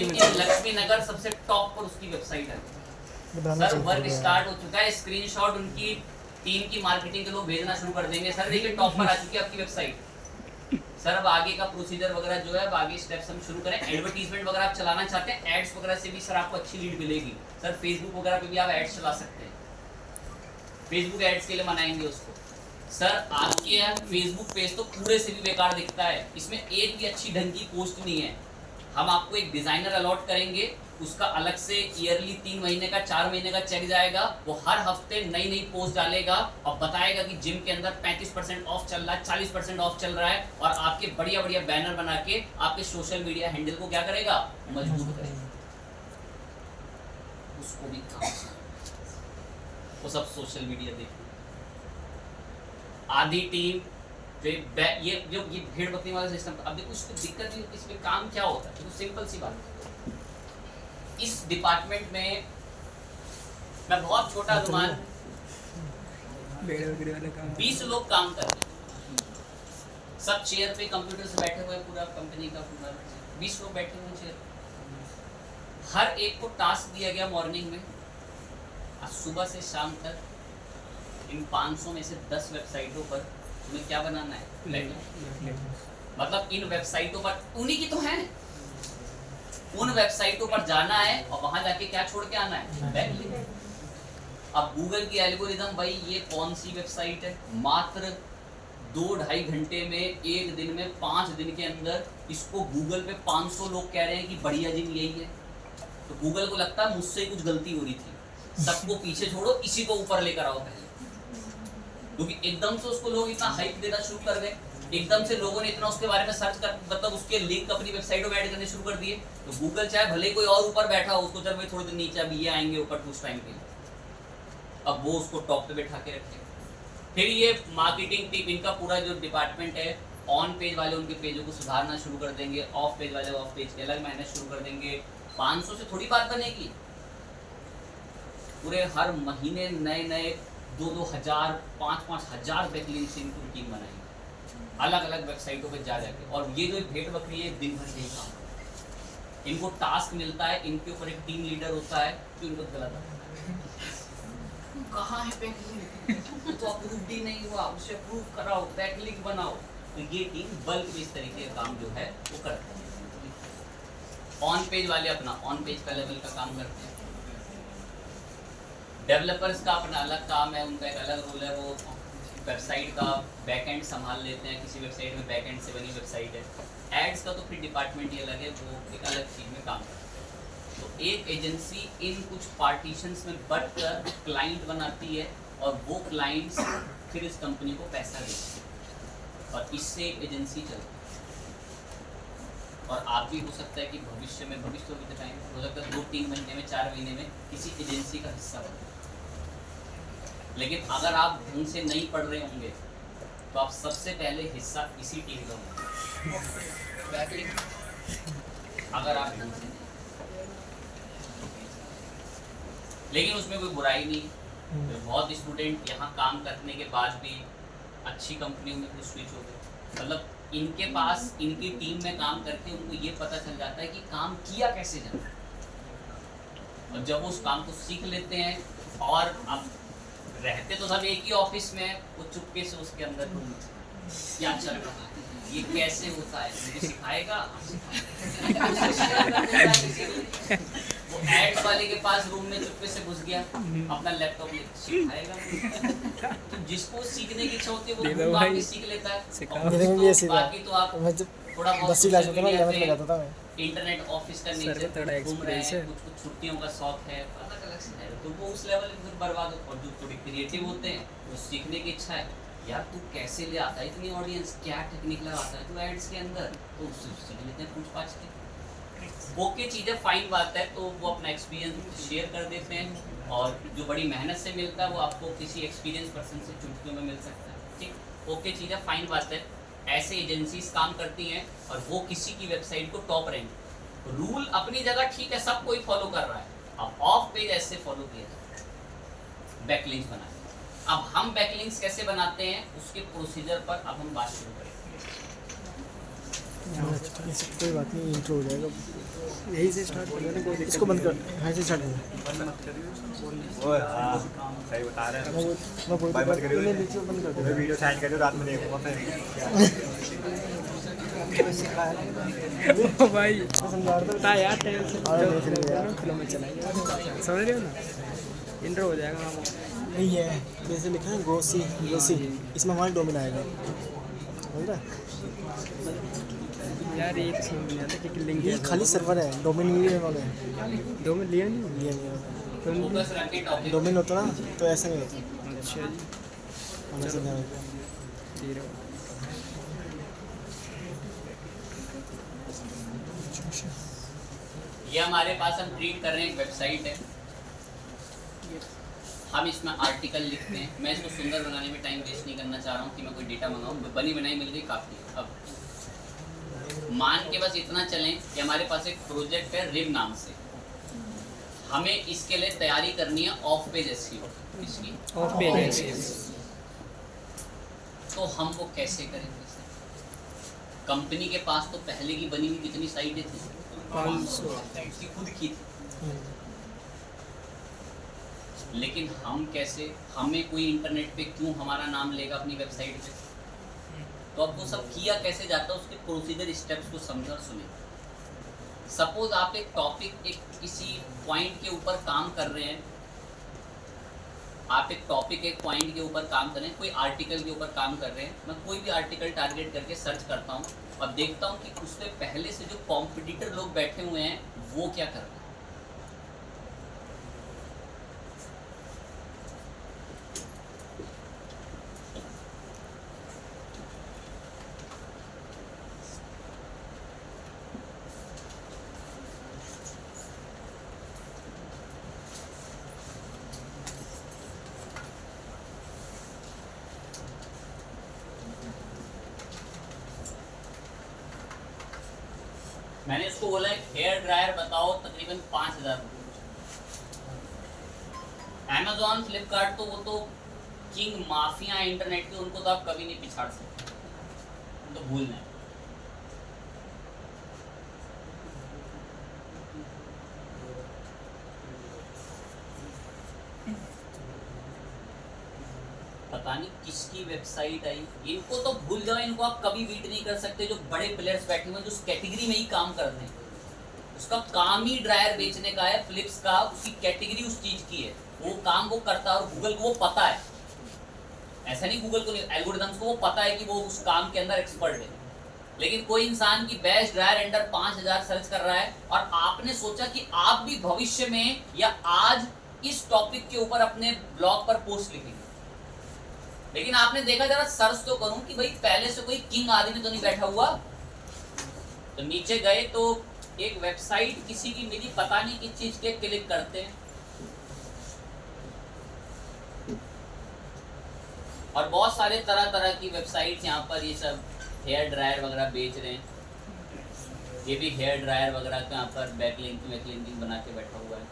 लेकिन इन लक्ष्मी नगर सबसे टॉप पर उसकी वेबसाइट है सर। वर्क स्टार्ट हो चुका है, स्क्रीनशॉट उनकी टीम की मार्केटिंग के लोग भेजना शुरू कर देंगे। सर देखिए टॉप पर आ चुकी है आपकी वेबसाइट। सर अब आगे का प्रोसीजर वगैरह जो है, अब आगे स्टेप्स हम शुरू करें। एडवर्टीजमेंट वगैरह आप चलाना चाहते हैं, एड्स वगैरह से भी सर आपको अच्छी लीड मिलेगी। सर फेसबुक वगैरह पे भी आप एड्स चला सकते हैं, फेसबुक एड्स के लिए मनाएंगे उसको। सर आपके फेसबुक पेज तो पूरे से भी बेकार दिखता है, इसमें एक भी अच्छी ढंग की पोस्ट नहीं है। हम आपको एक डिजाइनर अलॉट करेंगे, उसका अलग से ईयरली 3 महीने का 4 महीने का चेक जाएगा। वो हर हफ्ते नई नई पोस्ट डालेगा और बताएगा कि जिम के अंदर 35% ऑफ चल रहा है, 40% ऑफ चल रहा है, और आपके बढ़िया बढ़िया बैनर बना के आपके सोशल मीडिया हैंडल को क्या करेगा, मजबूत करेगा। उसको भी काम, वो सब सोशल मीडिया देखिए। आधी टीम ये भेड़ बकरी वाला सिस्टम, अब देखो उसको दिक्कत नहीं, इसमें काम क्या होता है, तो सिंपल सी बात है। इस डिपार्टमेंट में मैं बहुत छोटा अनुमान 20 लोग काम कर रहे हैं, सब चेयर पे कंप्यूटर से बैठे हुए, पूरा कंपनी का पूरा 20 लोग बैठे हुए चेयर। हर एक को टास्क दिया गया मॉर्निंग में, आज सुबह से शाम तक इन 500 में से 10 वेबसाइटों पर तुम्हें क्या बनाना है, मतलब इन वेबसाइटों पर उन्हीं की तो है, उन वेबसाइटों पर जाना है और वहां जाके क्या छोड़ के आना है, बैकलिंक। अब गूगल की एल्गोरिदम भाई ये कौन सी वेबसाइट है, मात्र 2-2.5 घंटे में, एक दिन में 5 दिन के अंदर इसको गूगल पे 500 लोग कह रहे हैं कि बढ़िया जिम यही है। तो गूगल को लगता है मुझसे कुछ गलती हो रही थी, सबको पीछे छोड़ो, इसी को ऊपर लेकर आओ पहले, क्योंकि एकदम से उसको लोग इतना हाइप देना शुरू कर गए, एकदम से लोगों ने इतना उसके बारे में सर्च कर, मतलब उसके लिंक अपनी वेबसाइटों में ऐड करने शुरू कर दिए। तो गूगल चाहे भले कोई और ऊपर बैठा हो, उसको चल भाई थोड़ी देर नीचे, अब ये आएंगे ऊपर कुछ टाइम के लिए, अब वो उसको टॉप पे बैठा के रखे। फिर ये मार्केटिंग टीम, इनका पूरा जो डिपार्टमेंट है, ऑन पेज वाले उनके पेजों को सुधारना शुरू कर देंगे, ऑफ पेज वाले ऑफ पेज के अलग मैनेज शुरू कर देंगे। 500 से थोड़ी बात बनेगी, पूरे हर महीने नए नए 2-2 हज़ार 5-5 हज़ार बैकलिंक्स इनकी टीम बनाएगी अलग अलग वेबसाइटों पे जा जाके। और ये जो भेड़ बकरी है दिन भर यही काम, इनको टास्क मिलता है, इनके ऊपर एक टीम लीडर होता है जो इनको गलत कहाँ है बैकलिंक, तो अप्रूव ही नहीं हुआ, उसे अप्रूव कराओ, बैकलिंक बनाओ। तो ये टीम बल्क में इस तरीके का काम जो है वो करते हैं। ऑन पेज वाले अपना ऑन पेज का लेवल का काम करते हैं, डेवलपर्स का अपना अलग काम है, उनका एक अलग रोल है, वो वेबसाइट का बैकएंड संभाल लेते हैं, किसी वेबसाइट में बैकएंड से बनी वेबसाइट है। एड्स का तो फिर डिपार्टमेंट ही अलग है, वो एक अलग चीज़ में काम करते हैं। तो एक एजेंसी इन कुछ पार्टीशंस में बटकर क्लाइंट बनाती है, और वो क्लाइंट्स फिर इस कंपनी को पैसा देते हैं, और इससे एक एजेंसी चलती है। और आप भी हो सकता है कि भविष्य में, भविष्य तो टाइम हो सकता है 2-3 महीने में, 4 महीने में किसी एजेंसी का हिस्सा बने। लेकिन अगर आप ढंग से नहीं पढ़ रहे होंगे तो आप सबसे पहले हिस्सा इसी टीम का होंगे, अगर आप ढंग से नहीं। लेकिन उसमें कोई बुराई नहीं, तो बहुत स्टूडेंट यहाँ काम करने के बाद भी अच्छी कंपनियों में कुछ स्विच हो गए, मतलब इनके पास इनकी टीम में काम करके उनको ये पता चल जाता है कि काम किया कैसे जाता है, और जब वो उस काम को सीख लेते हैं, और अब रहते तो सब एक ही ऑफिस में, वो चुपके से उसके अंदर क्या चल रहा है, ये कैसे होता है, मुझे सिखाएगा। वो एड्स वाले के पास रूम में चुपके से घुस गया, अपना लैपटॉप ले सिखाएगा। तो जिसको सीखने की इच्छा होती है वो खूब आके सीख लेता है। बाकी तो आप थोड़ा बहुत इंटरनेट ऑफिस का नेचर घूम रहे हैं, कुछ छुट्टियों का शौक है, अलग अलग सिनेरियो, तो वो उस लेवल में फिर बर्बाद हो। और जो थोड़े क्रिएटिव होते हैं, वो सीखने की इच्छा है, यार तू कैसे ले आता है इतनी ऑडियंस, क्या टेक्निक लगाता है तू एड्स के अंदर, तो उससे सीख लेते हैं पूछ पाछ के। ओके चीज़ें फाइन बात है, तो वो अपना एक्सपीरियंस शेयर कर देते हैं, और जो बड़ी मेहनत से मिलता है वो आपको किसी एक्सपीरियंस पर्सन से चुटकियों में मिल सकता है। ठीक, ओके चीज़ें फाइन बात है, ऐसे एजेंसीज काम करती हैं और वो किसी की वेबसाइट को टॉप रैंक। रूल अपनी जगह ठीक है, सब कोई फॉलो कर रहा है, अब ऑफ पेज ऐसे फॉलो किया जाता है, बैकलिंक्स बनाए। अब हम बैकलिंक्स कैसे बनाते हैं उसके प्रोसीजर पर अब हम बात शुरू करेंगे। कोई बात नहीं, इंट्रो हो जाएगा। यही से स्टार्ट कर देना, कोई दिक्कत इसको बंद कर, यहाँ से स्टार्ट कर। ओए हाँ सही बता रहे हैं। मैं बोलता भाई मत करियो। हूँ बीच में बंद कर मैं वीडियो साइड कर दो, रात में देखूंगा फिर। वो भाई मैं समझा रहा बता यार टाइम से हाँ, जो देख लेंगे यार। फिल्म में चलाएंगे, समझ रहे हो ना, इंटर हो जाएगा वहाँ। नहीं है, जैसे लिखा है गोसी गोसी, इसमें हमारा डोमेन आएगा, समझ रहा है? यार ये तो समझ नहीं आता कि लिंक ये खाली सर्वर है, डोमेन नहीं है वाले, दो में लिया नहीं ये नहीं है। तो नहीं। फोकस रखे टॉपिक डोमेन होता ना तो ऐसा नहीं होता, अच्छा जी, हमेशा ध्यान रखना। ठीक है। ये हमारे पास हम ट्रीट कर रहे हैं, एक वेबसाइट है, हम इसमें आर्टिकल लिखते हैं। मैं इसको सुंदर बनाने में टाइम वेस्ट नहीं करना चाह रहा हूँ कि मैं कोई डेटा मंगाऊँ, बनी बनाई मिल गई काफ़ी है। अब मान के बस इतना चलें कि हमारे पास एक प्रोजेक्ट है रिम नाम से, हमें इसके लिए तैयारी करनी है ऑफ पेज एसईओ इसकी, ऑफ पेज तो हम वो कैसे करेंगे? कंपनी के पास तो पहले की बनी हुई कितनी साइटें थी, 500 उसकी खुद की थी, लेकिन हम कैसे, हमें कोई इंटरनेट पे क्यों हमारा नाम लेगा अपनी वेबसाइट पे? तो अब वो सब किया कैसे जाता है, उसके प्रोसीजर स्टेप्स को समझो और सुने। सपोज आप एक टॉपिक, एक किसी पॉइंट के ऊपर काम कर रहे हैं, आप एक टॉपिक, एक पॉइंट के ऊपर काम कर रहे हैं, कोई आर्टिकल के ऊपर काम कर रहे हैं। मैं कोई भी आर्टिकल टारगेट करके सर्च करता हूँ और देखता हूँ कि उससे पहले से जो कॉम्पिटिटर लोग बैठे हुए हैं वो क्या कर रहे हैं। मैंने इसको बोला है हेयर ड्रायर बताओ, तकरीबन 5000 रुपये। अमेजोन, फ्लिपकार्ट तो वो तो किंग माफिया है इंटरनेट के, उनको तो आप कभी नहीं पिछाड़ सकते, तो भूलना है। पता नहीं किसकी वेबसाइट आई, इनको तो भूल जाओ, इनको आप कभी बीट नहीं कर सकते। जो बड़े प्लेयर्स बैठे हुए हैं जो उस कैटेगरी में ही काम कर रहे हैं, उसका काम ही ड्रायर बेचने का है, फिलिप्स का, उसकी कैटेगरी उस चीज की है, वो काम वो करता है और गूगल को वो पता है। ऐसा नहीं गूगल को नहीं, एल्गोरिथम्स को वो पता है कि वो उस काम के अंदर एक्सपर्ट है। लेकिन कोई इंसान की बेस्ट ड्रायर अंडर 5000 सर्च कर रहा है और आपने सोचा कि आप भी भविष्य में या आज इस टॉपिक के ऊपर अपने ब्लॉग पर पोस्ट लिखेंगे, लेकिन आपने देखा जरा सर्च तो करूं कि भाई पहले से कोई किंग आदमी तो नहीं बैठा हुआ। तो नीचे गए तो एक वेबसाइट किसी की मिली, पता नहीं किस चीज के, क्लिक करते हैं और बहुत सारे तरह तरह की वेबसाइट्स यहाँ पर ये सब हेयर ड्रायर वगैरह बेच रहे हैं। ये भी हेयर ड्रायर वगैरह का यहाँ पर बैकलिंकिंग बना के बैठा हुआ है।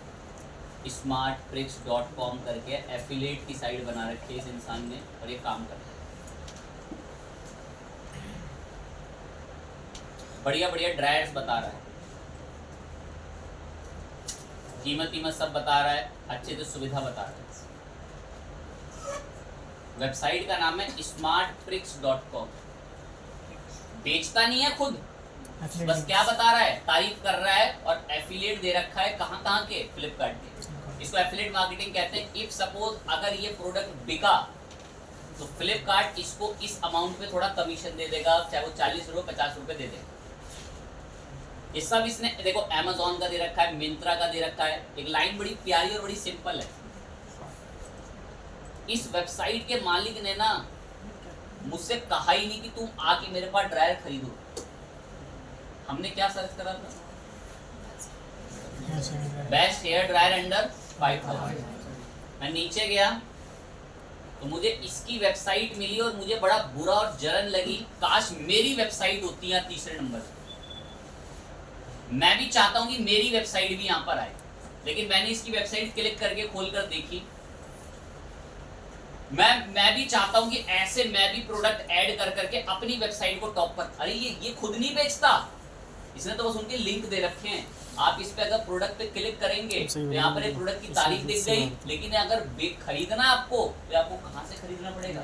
smartpricks.com करके एफिलिएट की साइट बना रखी है इस इंसान ने और ये काम कर रहा है। बढ़िया बढ़िया ड्रायर्स बता रहा है, कीमत सब बता रहा है, अच्छे से सुविधा बता रहा है। वेबसाइट का नाम है smartpricks.com। बेचता नहीं है खुद, बस क्या बता रहा है, तारीफ कर रहा है और एफिलिएट दे रखा है। कहाँ के? फ्लिपकार्ट के। इसको एफिलिएट मार्केटिंग कहते हैं। इफ सपोज अगर ये प्रोडक्ट बिका तो फ्लिपकार्ट इसको इस अमाउंट पे थोड़ा कमीशन दे देगा, चाहे वो 40 रुपये 50 रुपये दे देगा। ये सब इसने देखो अमेजोन का दे रखा है, मिंत्रा का दे रखा है। एक लाइन बड़ी प्यारी और बड़ी सिंपल है। इस वेबसाइट के मालिक ने ना मुझसे कहा ही नहीं कि तुम आके मेरे पास ड्रायर खरीदो। हमने क्या सर्च करा था? Best hair dryer under 5000। मैं नीचे गया तो मुझे इसकी वेबसाइट मिली और मुझे बड़ा बुरा और जलन लगी, काश मेरी वेबसाइट होती है तीसरे नंबर पे। मैं भी चाहता हूं कि मेरी वेबसाइट भी यहाँ पर आए, लेकिन मैंने इसकी वेबसाइट क्लिक करके खोलकर देखी। मैं भी चाहता हूं कि ऐसे मैं भी प्रोडक्ट ऐड कर करके अपनी वेबसाइट को टॉप पर। अरे ये खुद नहीं बेचता, इसने तो बस उनके लिंक दे रखे हैं। आप इस पे अगर प्रोडक्ट पे क्लिक करेंगे तो यहाँ पर एक प्रोडक्ट की तारीख दिख गई, लेकिन अगर खरीदना आपको तो आपको कहाँ से खरीदना पड़ेगा?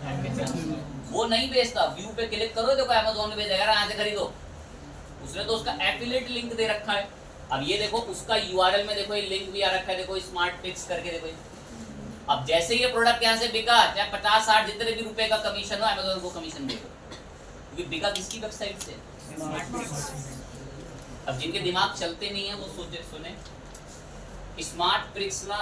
वो नहीं बेचता, व्यू पे क्लिक करो देखो अमेज़न में भेजेगा यहाँ से खरीदो, उसने तो उसका एफिलिएट लिंक दे रखा है। अब ये देखो उसका यूआरएल में देखो ये लिंक भी आ रखा है, देखो स्मार्ट पिक्स करके देखो। अब जैसे ये प्रोडक्ट यहाँ से बिका, चाहे 50-60 जितने भी रुपए का कमीशन हो अमेज़न को कमीशन देगा, क्योंकि बिका किसकी वेबसाइट से? अब जिनके दिमाग चलते नहीं है वो सोचे सुने। स्मार्ट प्रिक्स ना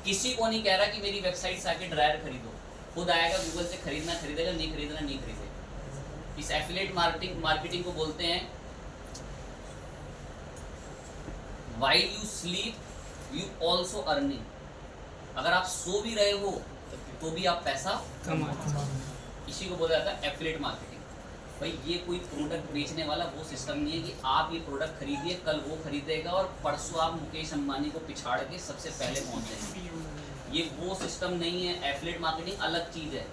किसी को नहीं कह रहा कि मेरी वेबसाइट से आके ड्रायर खरीदो, खुद आएगा गूगल से खरीदना खरीदेगा, नहीं खरीदना नहीं खरीदेगा। इस एफिलिएट मार्केटिंग को बोलते हैं while you sleep you also earning. अगर आप सो भी रहे हो तो भी आप पैसा कमाते हो, इसी को बोला जाता है एफिलिएट मार्केटिंग। भाई ये कोई प्रोडक्ट बेचने वाला वो सिस्टम नहीं है कि आप ये प्रोडक्ट खरीदिए कल वो खरीदेगा और परसों आप मुकेश अंबानी को पिछाड़ के सबसे पहले पहुंच जाएंगे। ये वो सिस्टम नहीं है। एफिलिएट मार्केटिंग अलग चीज़ है।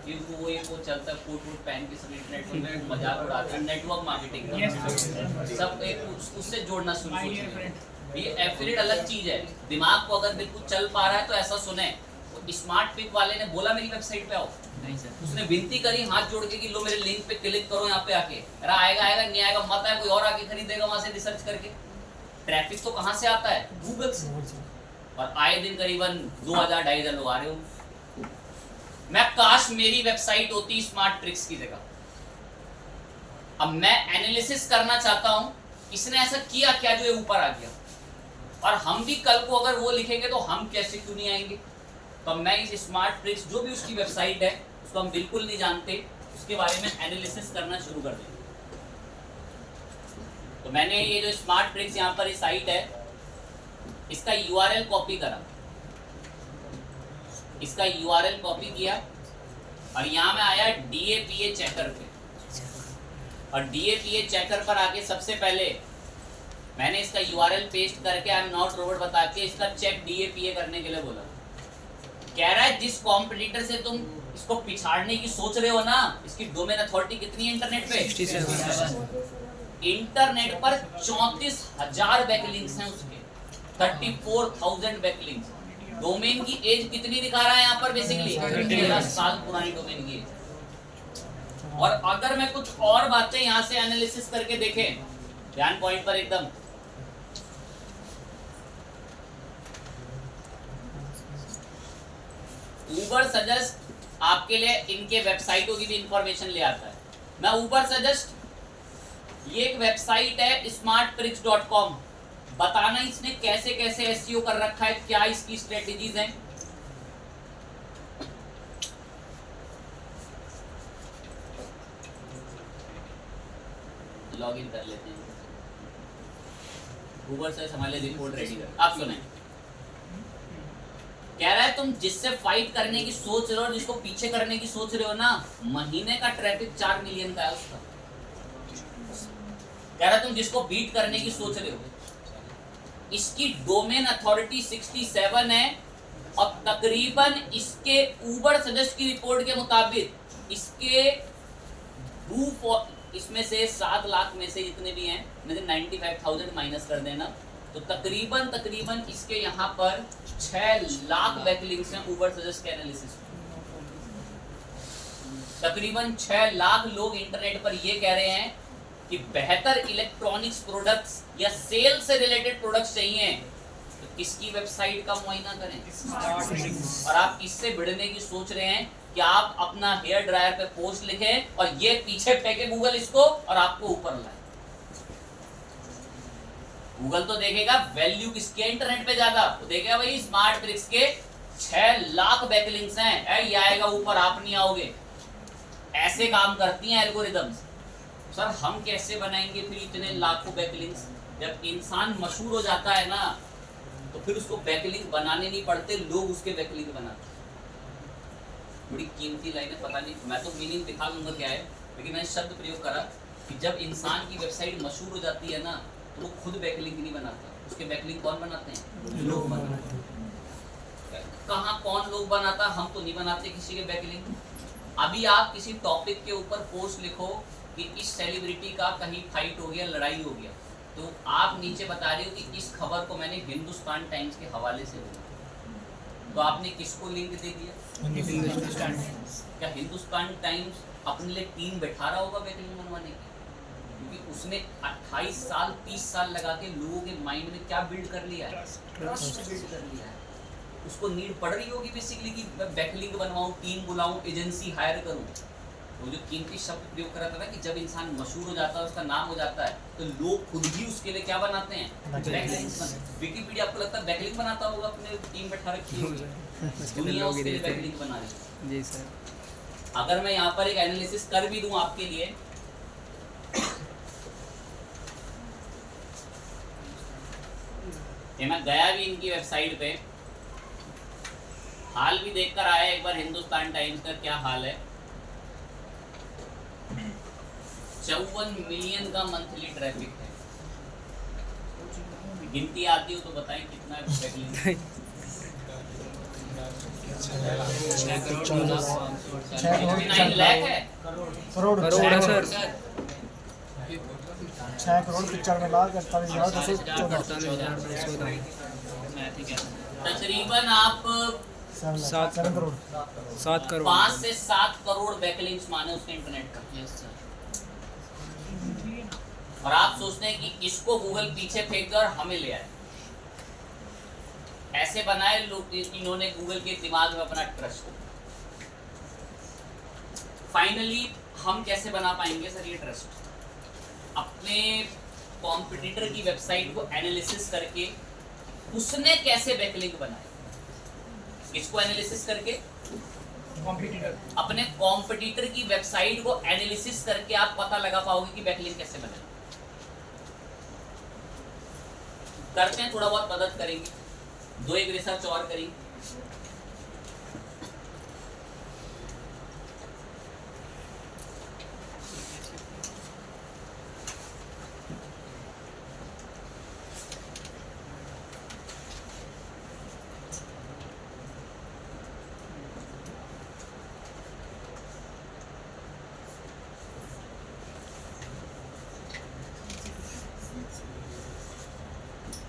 ये वो चलता है कोट वोट पहन के सब इंटरनेट में मजाक उड़ाते हैं, नेटवर्क मार्केटिंग का सब एक उससे जोड़ना शुरू हो चुके हैं। ये एफिलिएट अलग चीज़ है। दिमाग को अगर बिल्कुल चल पा रहा है तो ऐसा सुने, स्मार्ट पिक वाले ने बोला मेरी वेबसाइट पे आओ, नहीं सर, उसने विनती करी हाथ जोड़ के कि लो मेरे लिंक पे क्लिक करो यहाँ पे आके, अरे आएगा नहीं आएगा मत आए, कोई और आके खरीदेगा वहां से रिसर्च करके। ट्रैफिक तो कहाँ से आता है? गूगल से। और आए दिन करीबन 2000-2500 लोग आ रहे हो। मैं काश मेरी वेबसाइट होती स्मार्ट ट्रिक्स की जगह। अब मैं एनालिसिस करना चाहता हूं इसने ऐसा किया क्या जो ये ऊपर आ गया, और हम भी कल को अगर वो लिखेंगे तो हम कैसे क्यों नहीं आएंगे। तो मैं इस स्मार्ट ट्रिक्स जो भी उसकी वेबसाइट है उसको हम बिल्कुल नहीं जानते, उसके बारे में एनालिसिस करना शुरू कर देंगे। तो मैंने ये जो स्मार्ट ट्रिक्स यहाँ पर साइट है इसका यूआरएल कॉपी करा, इसका यूआरएल कॉपी किया और यहाँ में आया DAPA चेकर पे, और DAPA चेकर पर आके सबसे पहले मैंने इसका यूआरएल पेस्ट करके आई एम नॉट रोबोट बता के इसका चेक DAPA करने के लिए बोला। कह रहा है जिस कॉम्पिटिटर से तुम इसको पिछाड़ने की सोच रहे हो ना, इसकी डोमेन अथॉरिटी कितनी है इंटरनेट पे? 67। इंटरनेट पर 34,000 बैकलिंक्स हैं उसके, 34,000 बैकलिंक्स। डोमेन की एज कितनी दिखा रहा है यहाँ पर? बेसिकली 13 साल पुरानी डोमेन की एज। और अगर मैं कुछ और बातें यहाँ से एनालिसिस करके देखें, ध्यान पॉइंट पर एकदम, ऊबर सजेस्ट आपके लिए इनके वेबसाइटों की भी इंफॉर्मेशन ले आता है। मैं ऊबर सजेस्ट, ये एक वेबसाइट है smartpricks.com, बताना इसने कैसे कैसे एसईओ कर रखा है, क्या इसकी स्ट्रेटेजीज हैं। लॉगिन कर लेते हैं। ऊबर से हमारे रिपोर्ट रेडी कर। आप सुने, कह रहा है तुम जिससे फाइट करने की सोच रहे हो, जिसको पीछे करने की सोच रहे हो ना, महीने का ट्रैफिक 4 मिलियन का है उसका। कह रहा है तुम जिसको बीट करने की सोच रहे हो, इसकी डोमेन अथॉरिटी 67 है, और तकरीबन इसके ऊबर सजेस्ट की रिपोर्ट के मुताबिक इसके इसमें से 7 लाख में से जितने भी हैं, में से 95,000 माइनस कर देना तो तकरीबन इसके यहाँ पर 6 लाख बैकलिंक्स हैं ऊबर सजेस्ट के एनालिसिस में। तकरीबन 6 लाख लोग इंटरनेट पर ये कह रहे हैं कि बेहतर इलेक्ट्रॉनिक्स प्रोडक्ट्स या सेल से रिलेटेड प्रोडक्ट्स चाहिए तो किसकी वेबसाइट का मुआयना करें। और आप इससे भिड़ने की सोच रहे हैं कि आप अपना हेयर ड्रायर पे पोस्ट लिखें और ये पीछे फेंके गूगल इसको और आपको ऊपर लाए। गूगल तो देखेगा वैल्यू किसकी है इंटरनेट पे ज्यादा, तो देखेगा भाई स्मार्ट ट्रिक्स के 6 लाख बैकलिंक्स हैं, ये आएगा ऊपर, आप नहीं आओगे। ऐसे काम करती हैं एल्गोरिदम्स। सर हम कैसे बनाएंगे फिर इतने लाखों बैकलिंक्स? जब इंसान मशहूर हो जाता है ना तो फिर उसको बैकलिंक बनाने नहीं पड़ते, लोग उसके बैकलिंक बनाते। बड़ी कीमती लाइनें, पता नहीं मैं तो मीनिंग दिखा दूंगा क्या है, लेकिन मैंने शब्द प्रयोग करा कि जब इंसान की वेबसाइट मशहूर हो जाती है ना तो वो खुद बैकलिंक नहीं बनाता, उसके बैकलिंक कौन बनाते हैं? लोग बनाते हैं। कहाँ कौन लोग बनाता? हम तो नहीं बनाते किसी के बैकलिंक। अभी आप किसी टॉपिक के ऊपर पोस्ट लिखो कि इस सेलिब्रिटी का कहीं फाइट हो गया, लड़ाई हो गया, तो आप नीचे बता रहे हो कि इस खबर को मैंने हिंदुस्तान टाइम्स के हवाले से बोला, तो आपने किसको लिंक दे दिया? क्या हिंदुस्तान टाइम्स अपने लिए टीम बैठा रहा होगा बैकलिंक बनवाने की? क्योंकि उसने 28 साल 30 साल लगा के लोगों के माइंड में क्या बिल्ड कर लिया है? ट्रस्ट बिल्ड कर लिया है। उसको नीड पड़ रही होगी बेसिकली कि मैं बैकलिंक बनवाऊं, टीम बुलाऊं, एजेंसी हायर करूं। वो जो कीमती शब्द प्रयोग करा था ना कि जब इंसान मशहूर हो जाता है, उसका नाम हो जाता है, तो लोग खुद ही उसके लिए क्या बनाते हैं? बैकलिंक्स बनाते। विकिपीडिया आपको लगता है बैकलिंक बनाता होगा? अपने टीम बैठा रखी होगी, दुनिया उसके लिए बैकलिंक बना रही है। जी सर। अगर मैं यहाँ पर एक एनालिसिस कर भी दूं आपके लिए, ये मैं गया भी इनकी वेबसाइट पे, हाल भी देखकर आया एक बार हिंदुस्तान टाइम्स का क्या हाल है। 54 मिलियन का मंथली ट्रैफिक है। गिनती आती हो तो बताएं कितना है बैकलिंक? 9 लाख है। करोड़ करोड़ है सर। 6 करोड़ 95 लाख 48,214 तकरीबन आप 7 करोड़ 7 करोड़ 5 से 7 करोड़ बैकलिंक्स माने उसने इंटरनेट का। और आप सोचते हैं कि इसको गूगल पीछे फेंक कर हमें ले आए। ऐसे बनाए लोग, इन्होंने गूगल के दिमाग में अपना ट्रस्ट। फाइनली हम कैसे बना पाएंगे सर ये ट्रस्ट? अपने कॉम्पिटिटर की वेबसाइट को एनालिसिस करके उसने कैसे बैकलिंक बनाए? इसको एनालिसिस करके अपने कॉम्पिटिटर की वेबसाइट को एनालिसिस करके आप पता लगा पाओगे कि बैकलिंक कैसे बने। करते हैं, थोड़ा बहुत मदद करेंगे, 2 एक रिसर्च और करेंगे।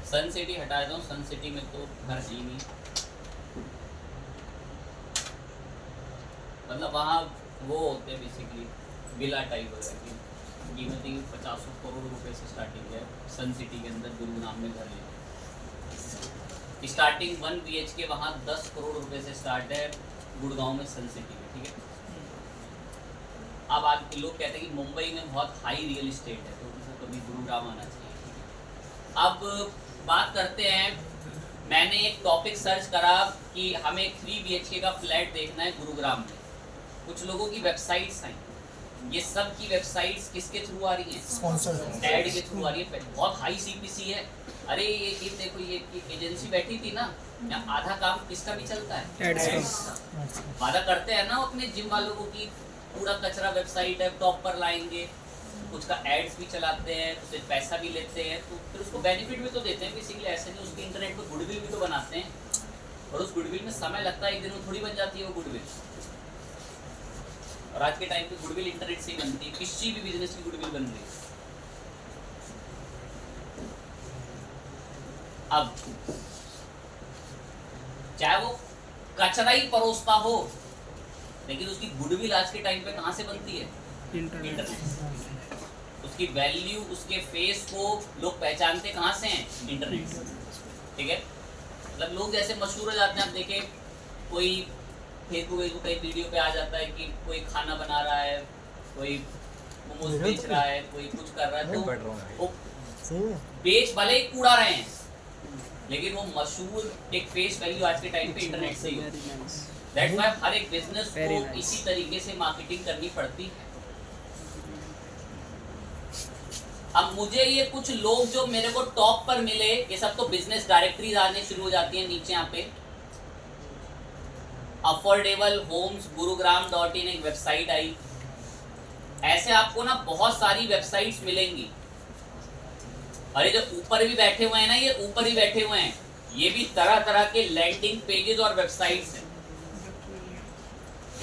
सन सिटी हटा देता हूँ, सन सिटी में तो घर ही नहीं, मतलब वहाँ वो होते हैं बेसिकली विला टाइप वगैरह की कीमत 50 करोड़ रुपए से स्टार्टिंग है। सन सिटी के अंदर गुरुग्राम में घर लेते, स्टार्टिंग 1 BHK वहाँ 10 करोड़ रुपए से स्टार्ट है गुड़गांव में, सन सिटी में। ठीक है, अब आज लोग कहते हैं कि मुंबई में बहुत हाई रियल इस्टेट है तो उनको कभी गुरुग्राम आना चाहिए। अब बात करते हैं, मैंने एक टॉपिक सर्च करा कि हमें 3 BHK का फ्लैट देखना है गुरुग्राम में। कुछ लोगों की वेबसाइट्स हैं, ये सब की वेबसाइट्स किसके थ्रू आ रही हैं? स्पॉन्सर्ड एड के थ्रू आ रही है। बहुत हाई CPC है। अरे ये देखो, ये एजेंसी बैठी थी ना, यहाँ आधा काम किसका भी चलता है? एड्स का। वादा करते हैं ना अपने जिम वालों को कि पूरा कचरा वेबसाइट है, टॉप पर लाएंगे, कुछ का एड्स भी चलाते हैं, उससे पैसा भी लेते हैं, तो फिर उसको बेनिफिट भी तो देते हैं बेसिकली। ऐसे नहीं, उसके इंटरनेट पे गुडविल भी तो बनाते हैं, और उस गुडविल में समय लगता है, एक दिन में थोड़ी बन जाती है वो गुडविल। और आज के टाइम पे गुडविल इंटरनेट से ही बनती है, किसी भी बिजनेस की गुडविल बन रही है। अब चाहे वो कचरा ही परोसता हो, लेकिन उसकी गुडविल आज के टाइम पे कहाँ से बनती है? इंटरनेट। उसकी वैल्यू, उसके फेस को लोग पहचानते कहाँ से हैं? इंटरनेट से। ठीक है, मतलब लोग जैसे मशहूर हो जाते हैं, आप देखें कोई फेसबुक कई वीडियो पे आ जाता है कि कोई खाना बना रहा है, कोई मोमोज बेच रहा है, कोई कुछ कर रहा है, तो वो बेच भले ही कूड़ा रहे हैं, लेकिन वो मशहूर एक फेस वैल्यू आज के टाइम पे इंटरनेट से ही होती है। दैट्स व्हाई हर एक बिजनेस को इसी तरीके से मार्केटिंग करनी पड़ती है। अब मुझे ये कुछ लोग जो मेरे को टॉप पर मिले, ये सब तो बिजनेस डायरेक्टरीज आने शुरू हो जाती है नीचे यहाँ पे। अफोर्डेबल होम्स गुरुग्राम.in एक वेबसाइट आई। ऐसे आपको ना बहुत सारी वेबसाइट्स मिलेंगी। अरे जो ऊपर भी बैठे हुए हैं ना, ये ऊपर ही बैठे हुए हैं, ये भी तरह तरह के लैंडिंग पेजेस और वेबसाइट्स हैं।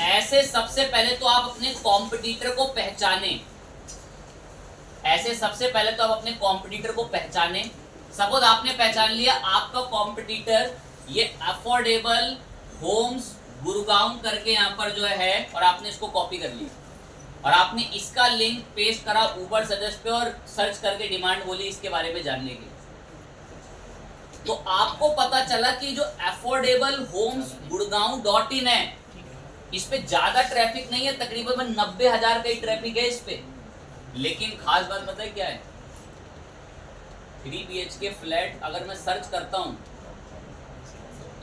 ऐसे सबसे पहले तो आप अपने कॉम्पिटिटर को पहचाने। ऐसे सबसे पहले तो आप अपने कॉम्पिटिटर को पहचाने। सपोज आपने पहचान लिया आपका कॉम्पिटिटर ये अफोर्डेबल होम्स गुरुग्राम करके यहाँ पर जो है, और आपने इसको कॉपी कर लिया और आपने इसका लिंक पेस्ट करा ऊबर सजेस्ट पे और सर्च करके डिमांड बोली इसके बारे में जानने के लिए। तो आपको पता चला कि जो अफोर्डेबल होम्स गुड़गांव.in है इस पे ज्यादा ट्रैफिक नहीं है, तकरीबन 90,000 का ही ट्रैफिक है इस पे। लेकिन खास बात पता है क्या है, 3 BHK फ्लैट अगर मैं सर्च करता हूं,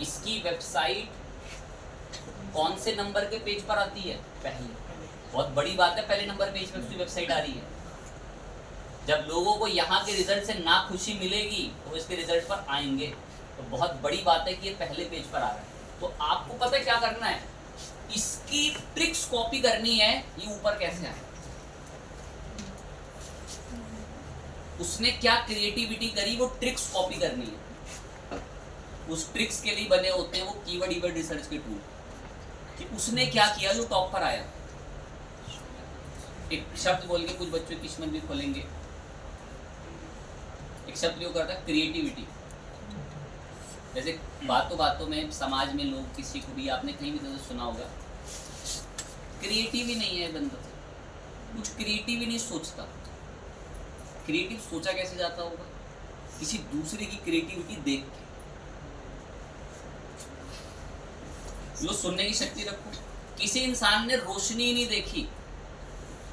इसकी वेबसाइट कौन से नंबर के पेज पर आती है? पहले। बहुत बड़ी बात है, पहले नंबर पेज पर उसकी वेबसाइट आ रही है। जब लोगों को यहाँ के रिजल्ट से ना खुशी मिलेगी तो इसके रिजल्ट पर आएंगे, तो बहुत बड़ी बात है कि ये पहले पेज पर आ रहा है। तो आपको पता है क्या करना है, इसकी ट्रिक्स कॉपी करनी है। ये ऊपर कैसे आए, उसने क्या क्रिएटिविटी करी, वो ट्रिक्स कॉपी करनी है। उस ट्रिक्स के लिए बने होते हैं वो कीवर्ड रिसर्च के टूल, कि उसने क्या किया जो टॉप पर आया। एक शब्द बोल के कुछ बच्चों की किस्मत भी खोलेंगे। एक शब्द जो करता है क्रिएटिविटी। जैसे बातों में समाज में लोग किसी को भी, आपने कहीं भी तो सुना होगा, क्रिएटिव ही नहीं है बंदा, कुछ क्रिएटिव ही नहीं सोचता। क्रिएटिव सोचा कैसे जाता होगा? किसी दूसरे की क्रिएटिविटी देख के। लो सुनने की शक्ति रखो। किसी इंसान ने रोशनी नहीं देखी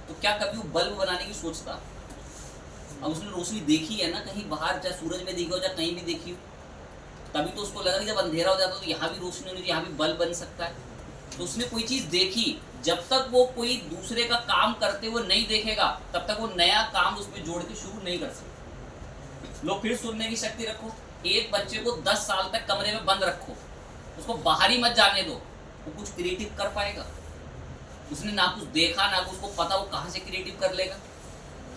तो क्या कभी वो बल्ब बनाने की सोचता? अब उसने रोशनी देखी है ना, कहीं बाहर, चाहे सूरज में देखी हो चाहे कहीं भी देखी हो, तभी तो उसको लगा कि जब अंधेरा हो जाता तो यहाँ भी रोशनी होनी, यहाँ भी बल्ब बन सकता है। तो उसने कोई चीज देखी, जब तक वो कोई दूसरे का काम करते हुए नहीं देखेगा तब तक वो नया काम उसमें जोड़ के शुरू नहीं कर सकता। लोग फिर सुनने की शक्ति रखो। एक बच्चे को 10 साल तक कमरे में बंद रखो, उसको बाहर ही मत जाने दो, वो कुछ क्रिएटिव कर पाएगा? उसने ना कुछ देखा ना उसको पता, वो कहाँ से क्रिएटिव कर लेगा?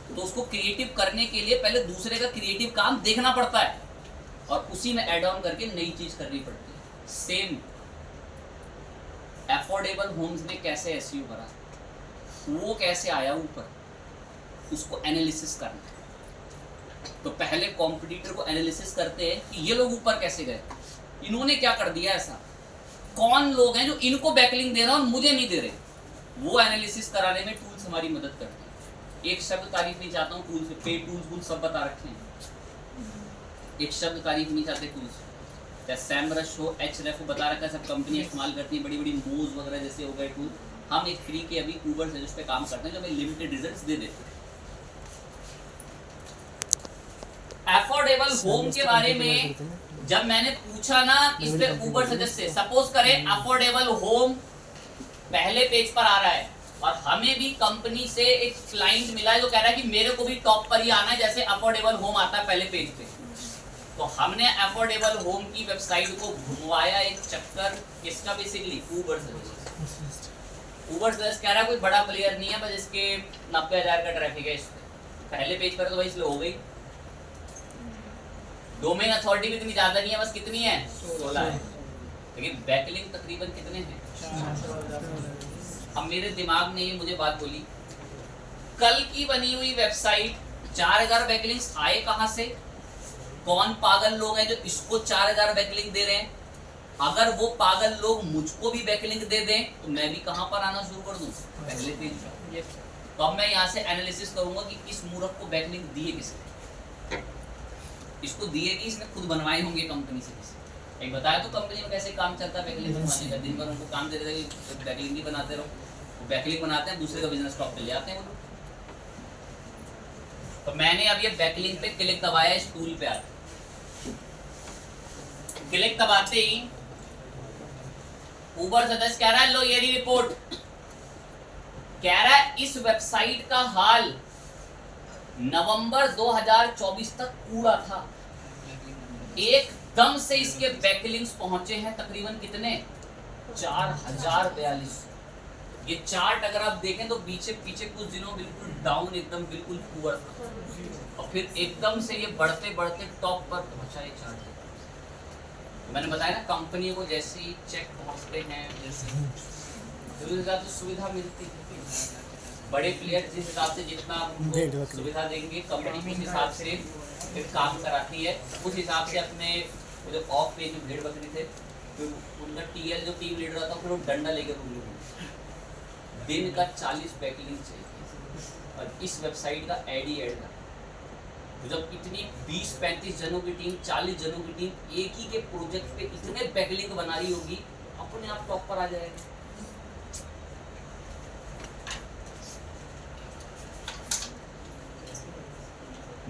तो उसको क्रिएटिव करने के लिए पहले दूसरे का क्रिएटिव काम देखना पड़ता है और उसी में ऐड ऑन करके नई चीज करनी पड़ती है। सेम अफोर्डेबल होम्स ने कैसे एसईओ करा, वो कैसे आया ऊपर, उसको एनालिसिस करना है। तो पहले कॉम्पिटिटर को एनालिसिस करते हैं कि ये लोग ऊपर कैसे गए, इन्होंने क्या कर दिया ऐसा, कौन लोग हैं जो इनको बैकलिंग दे रहे हैं और मुझे नहीं दे रहे। वो एनालिसिस कराने में टूल्स हमारी मदद करते हैं। एक शब्द तारीफ नहीं चाहता हूँ टूल्स, पे टूल्स सब बता रखे हैं। एक शब्द तारीफ नहीं चाहते टूल्स, चाहे सैमरश हो, एचरेफ हो, बता रखा है, सब कंपनी इस्तेमाल करती है, बड़ी बड़ी मोज वगैरह जैसे हो गए टूल। हम एक फ्री के अभी ऊबर से जिस पे काम करते हैं जो हमें लिमिटेड रिजल्ट्स दे देते हैं। अफोर्डेबल होम के बारे में जब मैंने पूछा ना इस पे ऊबर सजेस्ट से, सपोज करें अफोर्डेबल होम पहले पेज पर आ रहा है और हमें भी कंपनी से एक क्लाइंट मिला है जो कह रहा है कि मेरे को भी टॉप पर ही आना है जैसे अफोर्डेबल होम आता है पहले पेज पे। तो हमने अफोर्डेबल होम की वेबसाइट को घुमवाया एक चक्कर, किसका? Basically Uber suggest. Uber suggest कह रहा है कोई बड़ा प्लेयर नहीं है, बस इसके 90,000 का ट्रैफिक है इस पे। पहले पेज पर तो भाई स्लो हो गई। डोमेन अथॉरिटी भी इतनी ज्यादा नहीं है, बस कितनी है? 16 है। लेकिन बैकलिंक तकरीबन कितने हैं? अब मेरे दिमाग ने ये मुझे बात बोली, कल की बनी हुई वेबसाइट 4000 बैकलिंक्स आए कहां से? कौन पागल लोग हैं जो इसको 4000 बैकलिंक दे रहे हैं? अगर वो पागल लोग मुझको भी बैकलिंक दे दें तो मैं भी कहां पर आना शुरू कर दूं? पहले पेज पर। तो अब मैं यहाँ से एनालिसिस करूंगा कि इस मूर्ख को बैकलिंक दिए किसने, इसको दिए कि इसने खुद बनवाए होंगे कंपनी से किसी। एक बताया तो कंपनी में कैसे काम चलता है बैकलिंक बनवाने का। दिन भर उनको काम दे देते हैं बैकलिंक ही बनाते रहो, वो बैकलिंक बनाते हैं, दूसरे का बिजनेस टॉप पे ले आते हैं वो लोग। तो मैंने अब ये बैकलिंक पे क्लिक दबाया, इस टूल पे आके क्लिक दबाते ही ऊबर सजेस्ट कह रहा है लो ये रिपोर्ट, कह रहा है इस वेबसाइट का हाल नवंबर 2024 तक पूरा था, एकदम से इसके बैकलिंक्स पहुंचे हैं तकरीबन कितने? 4042। ये चार्ट अगर आप देखें तो पीछे कुछ दिनों बिल्कुल डाउन, एकदम बिल्कुल पुअर था और फिर एकदम से ये बढ़ते बढ़ते टॉप पर पहुंचा ये चार्ट। मैंने बताया ना कंपनी को जैसे ही चेक पहुंचते हैं जैसे तो सुविधा मिलती है। बड़े प्लेयर जिस हिसाब से जितना भेड़ उनको बकरी। सुविधा देंगे, कंपनी उस हिसाब से फिर काम कराती है। उस हिसाब से अपने वो जो ऑफ पे जो भेड़ बकरी थे, फिर उनका टीएल जो टीम लीडर था, फिर वो डंडा लेकर रूम में दिन का 40 बैकलिंक चाहिए। और इस वेबसाइट का एड ही एड था। तो जब इतनी 20-35 जनों की टीम, 40 जनों की टीम एक ही के प्रोजेक्ट पे इतने बैकलिंक बना रही होगी, अपने आप टॉप पर आ जाएगा।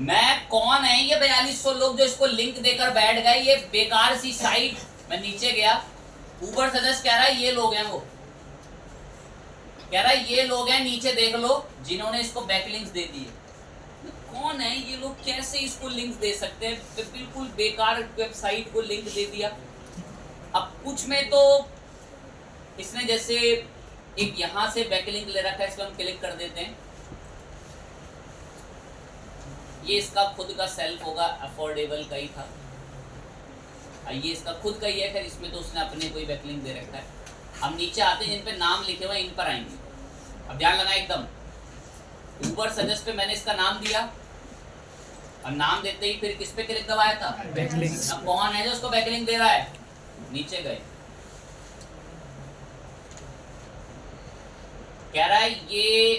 मैं कौन है ये 4200 लोग जो इसको लिंक देकर बैठ गए, ये बेकार सी साइट। मैं नीचे गया, ऊबर सजेस्ट कह रहा है ये लोग हैं, वो कह रहा है ये लोग हैं, नीचे देख लो जिन्होंने इसको बैकलिंक्स दे दिए। कौन है ये लोग, कैसे इसको लिंक्स दे सकते हैं? तो बिल्कुल बेकार वेबसाइट को लिंक दे दिया। अब कुछ में तो इसने जैसे एक यहां से बैकलिंक ले रखा है, इसको हम क्लिक कर देते हैं, ये इसका खुद का सेल्फ होगा, अफोर्डेबल का ही था। ये इसका खुद का ही है, खैर इसमें तो उसने अपने कोई बैकलिंक दे रखा है। हम नीचे आते हैं, जिन पे नाम लिखे हुए इन पर आएंगे। अब ध्यान लगाएं एकदम, ऊबर सजेस्ट पे मैंने इसका नाम दिया, और नाम देते ही फिर किस पे क्लिक दबाया था? बैकलिंक्स। अब कौन है जो उसको बैकलिंक दे रहा है? नीचे गए, कह रहा है ये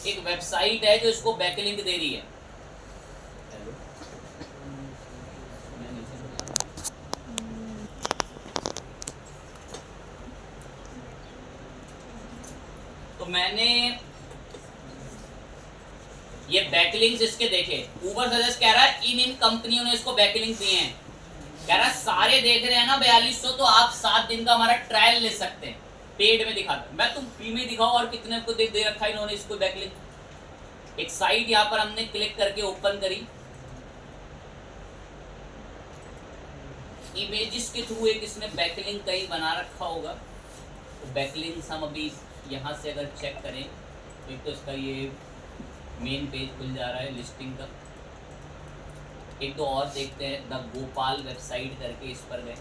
एक वेबसाइट है जो इसको बैकलिंक दे रही है। तो मैंने ये बैकलिंक्स इसके देखे, ऊबर सजेस्ट कह रहा है इन कंपनियों ने इसको बैकलिंक दिए हैं। कह रहा है सारे देख रहे हैं ना 4200, तो आप 7 दिन का हमारा ट्रायल ले सकते हैं, पेड में दिखाते। मैं तुम फ्री में दिखाओ, और कितने को दे रखा है इन्होंने इसको बैकलिंक। एक साइट यहाँ पर हमने क्लिक करके ओपन करी, इमेजेस के थ्रू एक इसने बैकलिंक कहीं बना रखा होगा। तो बैकलिंक्स हम अभी यहाँ से अगर चेक करें, एक तो इसका ये मेन पेज खुल जा रहा है लिस्टिंग का। एक तो और देखते हैं, द गोपाल वेबसाइट करके, इस पर गए।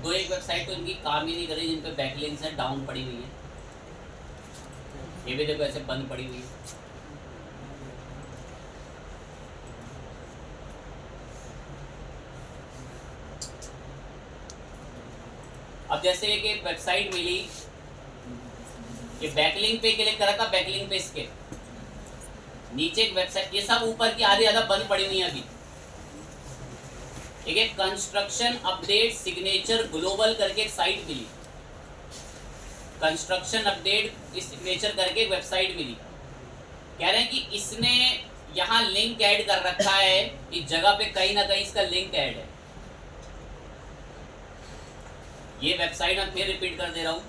दो एक वेबसाइट तो इनकी काम ही नहीं कर रही, जिन पे बैकलिंक्स हैं, डाउन पड़ी हुई है। ये भी देखो ऐसे बंद पड़ी हुई है। अब जैसे एक वेबसाइट मिली, ये बैकलिंक पे क्लिक करा था, बैकलिंक पे इसके नीचे एक वेबसाइट, ये सब ऊपर की आधी ज्यादा बंद पड़ी हुई है अभी। एक कंस्ट्रक्शन अपडेट सिग्नेचर ग्लोबल करके एक साइट मिली, कंस्ट्रक्शन अपडेट सिग्नेचर करके एक वेबसाइट मिली। कह रहे हैं कि इसने यहाँ लिंक ऐड कर रखा है, इस जगह पे कहीं ना कहीं इसका लिंक ऐड है। ये वेबसाइट मैं फिर रिपीट कर दे रहा हूँ,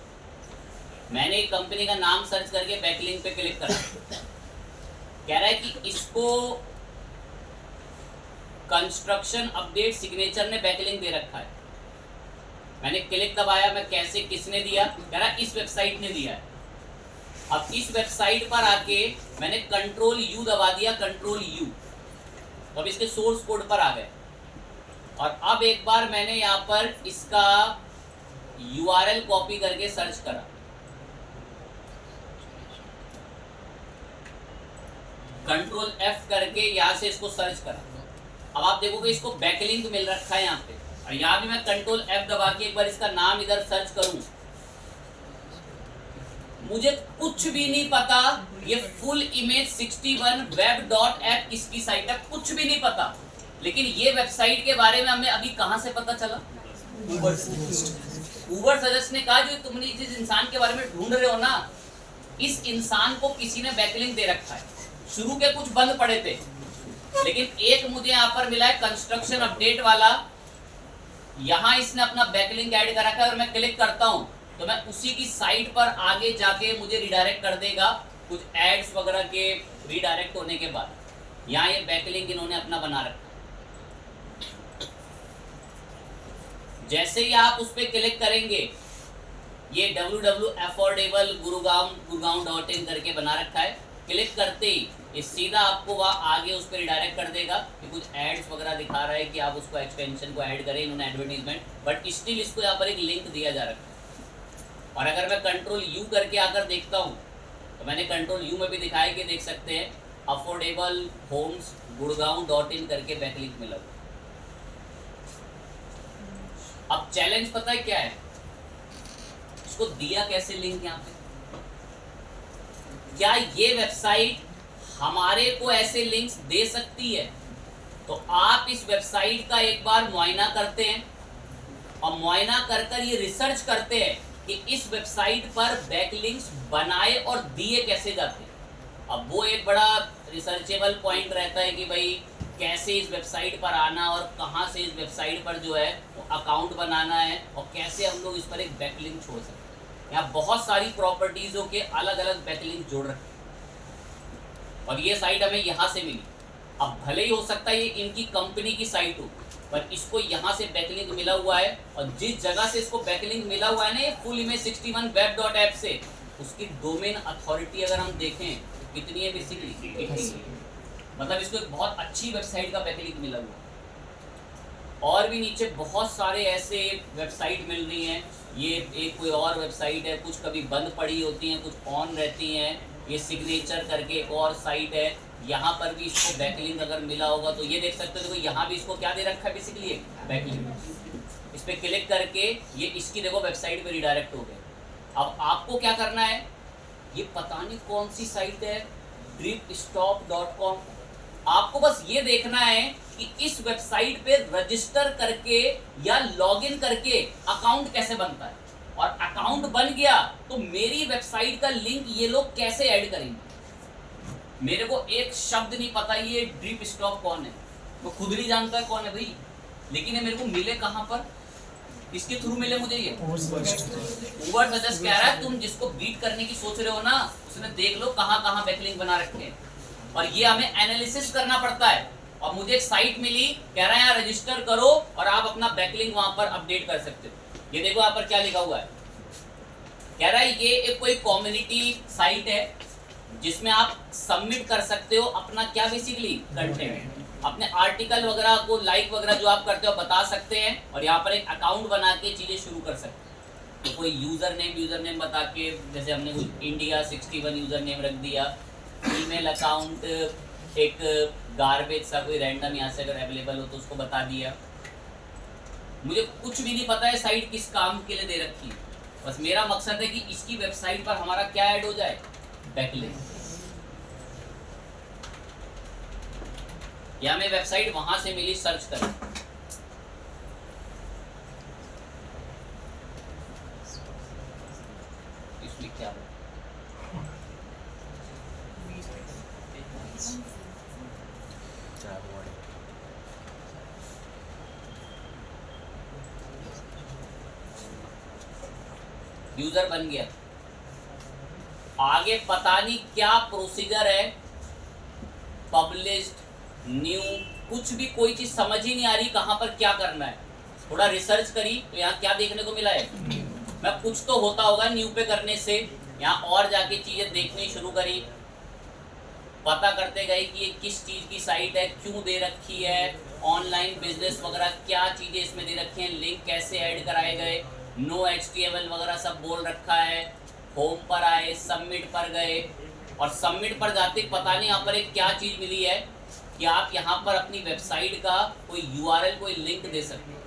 मैंने एक कंपनी का नाम सर्च करके बैकलिंक पे क्लिक करा। कह रहा है कि इसको कंस्ट्रक्शन अपडेट सिग्नेचर ने बैकलिंक दे रखा है। मैंने क्लिक दबाया, मैं कैसे, किसने दिया? कह रहा इस वेबसाइट ने दिया है। अब इस वेबसाइट पर आके मैंने कंट्रोल यू दबा दिया, कंट्रोल यू, तो अब इसके सोर्स कोड पर आ गए। और अब एक बार मैंने यहाँ पर इसका यूआरएल कॉपी करके सर्च करा, कंट्रोल एफ करके यहाँ से इसको सर्च करा। अब आप देखोगे इसको बैकलिंक मिल रखा है यहाँ पे, और यहाँ भी मैं कंट्रोल एफ दबा के एक बार इसका नाम इधर सर्च करूं, मुझे कुछ भी नहीं पता ये फुल इमेज 61 web.app किसकी साइट है, कुछ भी नहीं पता। लेकिन ये वेबसाइट के बारे में हमें अभी कहां से पता चला? ऊबर सजेस्ट ने कहा जो तुमने जिस इंसान के बारे में ढूंढ रहे हो ना, इस इंसान को किसी ने बैकलिंक दे रखा है। शुरू के कुछ बंद पड़े थे, लेकिन एक मुझे यहाँ पर मिला है कंस्ट्रक्शन अपडेट वाला, यहाँ इसने अपना बैकलिंक ऐड कर रखा है। और मैं क्लिक करता हूँ तो मैं उसी की साइट पर आगे जाके मुझे रिडायरेक्ट कर देगा कुछ एड्स वगैरह के रिडायरेक्ट होने के बाद। यहाँ ये बैकलिंक इन्होंने अपना बना रखा। जैसे ही आप उस पर क्लिक करेंगे, ये www.affordablegurgaon.in करके बना रखा है। क्लिक करते ही ये सीधा आपको वहाँ आगे उस पर रिडायरेक्ट कर देगा कि कुछ एड्स वगैरह दिखा रहा है कि आप उसको एक्सटेंशन को ऐड करें, इन्होंने एडवर्टीजमेंट, बट स्टिल इसको यहाँ पर एक लिंक दिया जा रखा है। और अगर मैं कंट्रोल यू करके आकर देखता हूँ तो मैंने कंट्रोल यू में भी दिखाया कि देख सकते हैं affordablehomes.gurgaon.in करके बैकलिंक मिला हुआ। अब चैलेंज पता है क्या है, इसको दिया कैसे लिंक यहाँ पे? क्या ये वेबसाइट हमारे को ऐसे लिंक्स दे सकती है? तो आप इस वेबसाइट का एक बार मुआयना करते हैं और मुआयना कर ये रिसर्च करते हैं कि इस वेबसाइट पर बैकलिंक्स बनाए और दिए कैसे जाते हैं। अब वो एक बड़ा रिसर्चेबल पॉइंट रहता है कि भाई कैसे इस वेबसाइट पर आना और कहाँ से इस वेबसाइट पर जो है वो अकाउंट बनाना है और कैसे हम लोग इस पर एक बैकलिंक छोड़ सकते हैं। यहाँ बहुत सारी प्रॉपर्टीज़ों के अलग अलग बैकलिंक जोड़ रखे और ये साइट हमें यहाँ से मिली। अब भले ही हो सकता है ये इनकी कंपनी की साइट हो, पर इसको यहाँ से बैकलिंक मिला हुआ है और जिस जगह से इसको बैकलिंक मिला हुआ है ना, ये फुल इमेज 61web.app से, उसकी डोमेन अथॉरिटी अगर हम देखें कितनी है, बेसिकली मतलब इसको एक बहुत अच्छी वेबसाइट का बैकलिंक मिला हुआ है। और भी नीचे बहुत सारे ऐसे वेबसाइट मिल रही हैं। ये एक कोई और वेबसाइट है, कुछ कभी बंद पड़ी होती हैं, कुछ ऑन रहती हैं। ये सिग्नेचर करके एक और साइट है, यहाँ पर भी इसको बैकलिंक अगर मिला होगा तो ये देख सकते हो। देखो यहाँ भी इसको क्या दे रखा है, बेसिकली बैकलिंक। इस पर क्लिक करके ये इसकी देखो वेबसाइट पे रिडायरेक्ट हो गए। अब आपको क्या करना है, ये पता नहीं कौन सी साइट है, dripstop.com, आपको बस ये देखना है कि इस वेबसाइट पे रजिस्टर करके या लॉगिन करके अकाउंट कैसे बनता है। और अकाउंट बन गया तो मेरी वेबसाइट का लिंक ये लोग कैसे ऐड करेंगे। मेरे को एक शब्द नहीं पता ये ड्रिपस्टॉप कौन है, वो खुद नहीं जानता है कौन है भाई, लेकिन ये मेरे को मिले कहाँ पर, इसके थ्रू मिले मुझे। ये उबर सजेस्ट कह रहा है तुम जिसको बीट करने की सोच रहे हो ना, उसने देख लो कहाँ कहाँ बैकलिंक बना रखे हैं। और ये हमें एनालिसिस करना पड़ता है। और मुझे एक साइट मिली, कह रहा है यहाँ रजिस्टर करो और आप अपना बैकलिंक वहां पर अपडेट कर सकते हो। ये देखो यहाँ पर क्या लिखा हुआ है, कह रहा है ये एक कोई कम्युनिटी साइट है जिसमें आप सबमिट कर सकते हो अपना क्या, बेसिकली कंटेंट, अपने आर्टिकल वगैरह को लाइक वगैरह जो आप करते हो बता सकते हैं। और यहाँ पर एक अकाउंट बना के चीज़ें शुरू कर सकते हैं। तो कोई यूज़र नेम बता के, जैसे हमने कुछ इंडिया 61 यूज़र नेम रख दिया, ईमेल अकाउंट एक गार्बेज सा कोई रैंडम यहाँ से अगर अवेलेबल हो तो उसको बता दिया। मुझे कुछ भी नहीं पता है साइट किस काम के लिए दे रखी है, बस मेरा मकसद है कि इसकी वेबसाइट पर हमारा क्या ऐड हो जाए, बैकलिंक। या मैं वेबसाइट वहां से मिली, सर्च करें। इसमें क्या हो, यूजर बन गया, आगे पता नहीं क्या प्रोसीजर है, पब्लिश्ड, न्यू, कुछ भी कोई चीज समझ ही नहीं आ रही कहाँ पर क्या करना है। थोड़ा रिसर्च करी तो यहाँ क्या देखने को मिला है, मैं कुछ तो होता होगा न्यू पे करने से, यहाँ और जाके चीजें देखनी शुरू करी, पता करते गए कि ये किस चीज की साइट है, क्यों दे रखी है, ऑनलाइन बिजनेस वगैरह क्या चीजें इसमें दे रखी हैं, लिंक कैसे ऐड कराए गए, नो HTML वगैरह सब बोल रखा है। होम पर आए, सबमिट पर गए और सबमिट पर जाते पता नहीं यहाँ पर एक क्या चीज़ मिली है कि आप यहाँ पर अपनी वेबसाइट का कोई URL, कोई लिंक दे सकते हैं।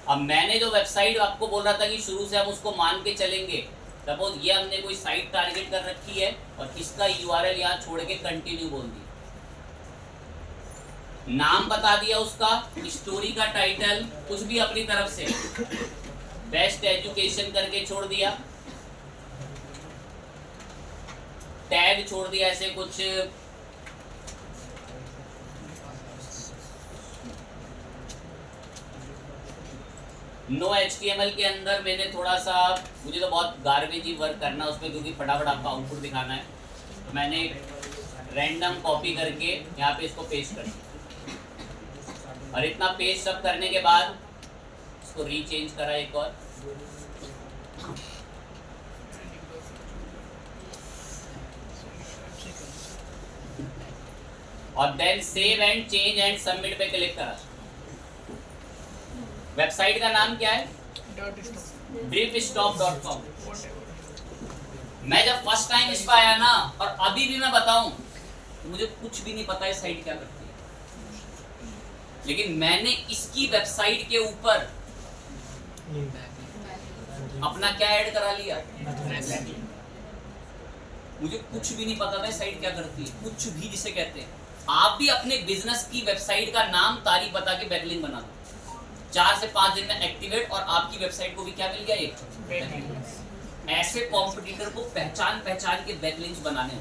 अब मैंने जो वेबसाइट आपको बोल रहा था कि शुरू से हम उसको मान के चलेंगे, सपोज ये हमने कोई साइट टारगेट कर रखी है और इसका URL यहाँ छोड़ के कंटिन्यू बोल दिया, नाम बता दिया उसका, स्टोरी का टाइटल कुछ भी अपनी तरफ से, बेस्ट एजुकेशन करके छोड़ दिया, टैग छोड़ दिया ऐसे कुछ, नो HTML के अंदर मैंने थोड़ा सा, मुझे तो बहुत गार्बेज ही वर्क करना है उसमें, क्योंकि फटाफट आपको आउटपुट दिखाना है, तो मैंने रैंडम कॉपी करके यहाँ पे इसको पेस्ट कर दिया। और इतना पेस्ट सब करने के बाद इसको रीचेंज करा एक और then save and change and submit पे क्लिक करा। वेबसाइट का नाम क्या है? dripstop.com। मैं जब फर्स्ट टाइम इस पर आया ना, और अभी भी मैं बताऊं तो मुझे कुछ भी नहीं पता है साइट क्या करती है, लेकिन मैंने इसकी वेबसाइट के ऊपर अपना क्या ऐड करा लिया। मुझे कुछ भी नहीं पता था साइट क्या करती है, कुछ भी जिसे कहते हैं। आप भी अपने बिजनेस की वेबसाइट का नाम तारीख बता के बैकलिंक बना दो, 4 से 5 दिन में एक्टिवेट, और आपकी वेबसाइट को भी क्या मिल गया? एक। ऐसे कॉम्पिटिटर को पहचान के बैकलिंक्स बनाने हो।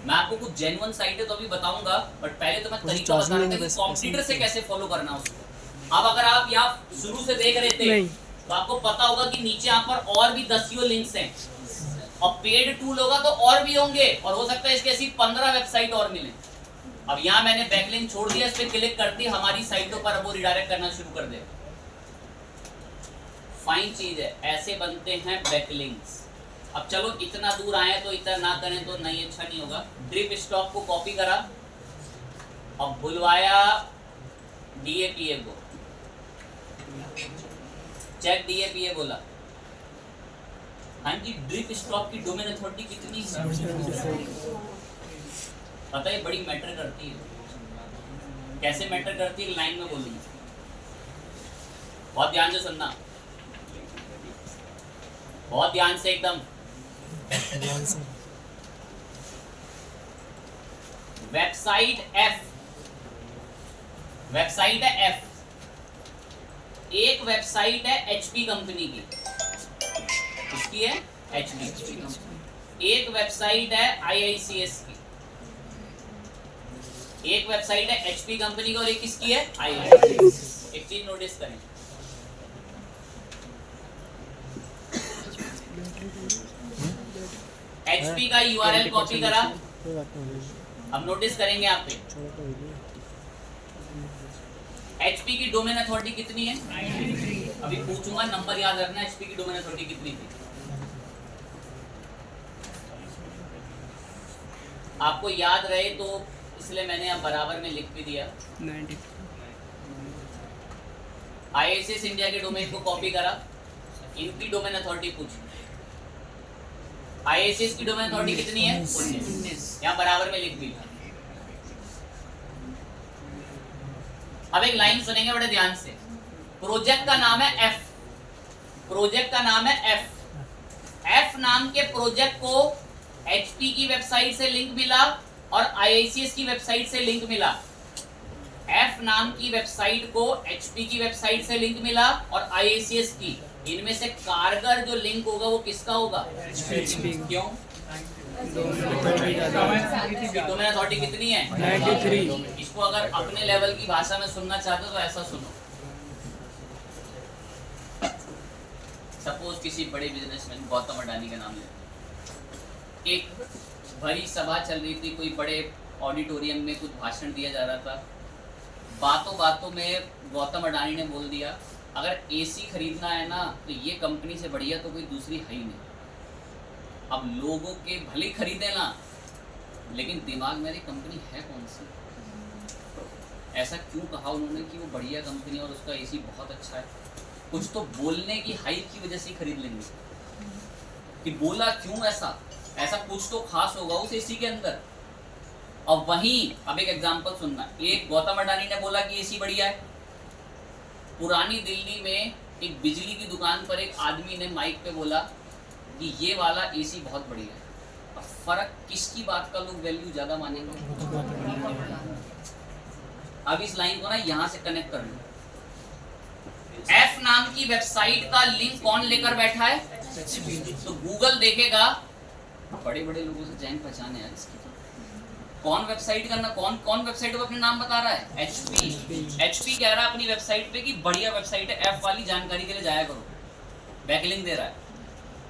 मैं आपको कुछ जेन्युइन साइट है तो अभी बताऊंगा, बट पहले तो मैं तरीका बता रहा था कि कॉम्पिटिटर से कैसे फॉलो करना उसको। अब अगर आप यहाँ शुरू से देख रहे थे तो आपको पता होगा कि नीचे यहाँ पर और भी 10 लिंक्स हैं, और पेड टूल होगा तो और भी होंगे, और हो सकता है इसके ऐसी 15 वेबसाइट और मिले। अब यहाँ मैंने बैकलिंक छोड़ दिया, इस पर क्लिक करती हमारी साइटों पर वो रिडायरेक्ट करना शुरू कर दे। फाइन चीज है, ऐसे बनते हैं बैकलिंक्स। अब चलो इतना दूर आए तो इतना ना करें तो नहीं, अच्छा नहीं होगा। ड्रिप स्टॉक को कॉपी करा, अब बुलवाया DAPA को, चेक DAPA बोला। हाँ जी, ड्रिप स्टॉक की डोमेन अथॉरिटी कितनी है पता है? बड़ी मैटर करती है। कैसे मैटर करती है? लाइन में बोलूंगी, बहुत ध्यान से सुनना, बहुत ध्यान से, एकदम वेबसाइट है F, एक वेबसाइट है HP कंपनी की, इसकी है HP। एक वेबसाइट है IICS की, एक वेबसाइट है HP कंपनी की, और एक किसकी है? IICS। एक चीज नोटिस करें, HP का URL कॉपी करा। अब नोटिस करेंगे आप पे, HP की डोमेन अथॉरिटी कितनी है? अभी पूछूंगा, नंबर याद रखना, HP की डोमेन अथॉरिटी कितनी थी आपको याद रहे तो, इसलिए मैंने यहाँ बराबर में लिख भी दिया। 90। IICS इंडिया के डोमेन को कॉपी करा, इनकी डोमेन अथॉरिटी पूछी। IICS की डोमेन अथॉरिटी कितनी है? 19। यहाँ बराबर में लिख दी। अब एक लाइन सुनेंगे बड़े ध्यान से। प्रोजेक्ट का नाम है F, प्रोजेक्ट का नाम है F नाम के प्रोजेक्ट को HP की वेबसाइट से लिंक मिला और IICS की वेबसाइट से लिंक मिला। F नाम की वेबसाइट को HP की वेबसाइट से लिंक मिला और IICS की। इनमें से कारगर जो लिंक होगा वो किसका होगा? क्यों? डोमेन अथॉरिटी कितनी है? 93। इसको अगर अपने लेवल की भाषा में सुनना चाहते हो तो ऐसा सुनो। सपोज किसी बड़े बिजनेसमैन गौतम अडानी का नाम ले, एक बड़ी सभा चल रही थी, कोई बड़े ऑडिटोरियम में कुछ भाषण दिया जा रहा था। बातों बातों में गौतम अडानी ने बोल दिया, अगर AC खरीदना है ना तो ये कंपनी से बढ़िया तो कोई दूसरी है ही नहीं। अब लोगों के भले खरीदे ना, लेकिन दिमाग मेरी कंपनी है कौन सी? ऐसा क्यों कहा उन्होंने कि वो बढ़िया कंपनी और उसका AC बहुत अच्छा है? कुछ तो बोलने की हाइप की वजह से खरीद लेंगे कि बोला क्यों ऐसा, ऐसा कुछ तो खास होगा उस AC के अंदर। और वहीं अब एक एग्जांपल सुनना, एक गौतम अडानी ने बोला कि AC बढ़िया है। पुरानी दिल्ली में एक बिजली की दुकान पर एक आदमी ने माइक पे बोला कि ये वाला AC बहुत बढ़िया है। अब फर्क किसकी बात का लोग वैल्यू ज्यादा मानेंगे? अब इस लाइन को ना यहाँ से कनेक्ट कर लो। F नाम की वेबसाइट का लिंक कौन लेकर बैठा है? तो गूगल देखेगा, बड़े बड़े लोगों से जान पहचान है यार इसकी। कौन वेबसाइट करना, कौन वेबसाइट पे अपने नाम बता रहा है? एचपी कह रहा है अपनी वेबसाइट पे कि बढ़िया वेबसाइट है, एफ वाली जानकारी के लिए जाया करो, बैकलिंक दे रहा है।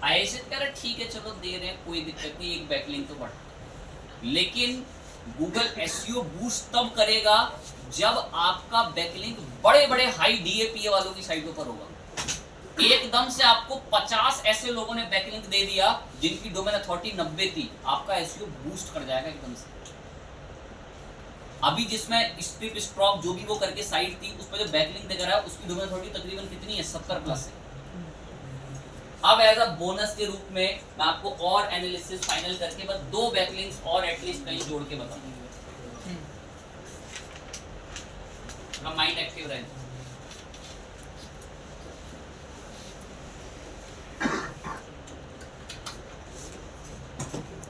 आईएसएस कह रहा है ठीक है चलो दे रहे हैं, कोई दिक्कत नहीं, एक बैकलिंक तो बढ़ा। लेकिन गूगल एसईओ बूस्ट तब करेगा जब आपका बैकलिंक बड़े बड़े हाई डीएपीए वालों की साइटों पर होगा। एकदम से आपको 50 ऐसे लोगों ने बैकलिंक दे दिया जिनकी डोमेन अथॉरिटी 90 थी, आपका एसईओ बूस्ट कर जाएगा एकदम से। अभी जिसमें स्ट्रिप स्ट्रॉक जो भी वो करके साइट थी उस पर जो बैकलिंक दिख रहा है उसकी डोमेन अथॉरिटी तकरीबन कितनी है? 70 प्लस है। अब एज अ बोनस के रूप में मैं आपको और एनालिसिस फाइनल करके बस 2 बैकलिंक्स और एटलीस्ट कहीं जोड़ के बताऊंगा, हम माइंड एक्टिव रहे।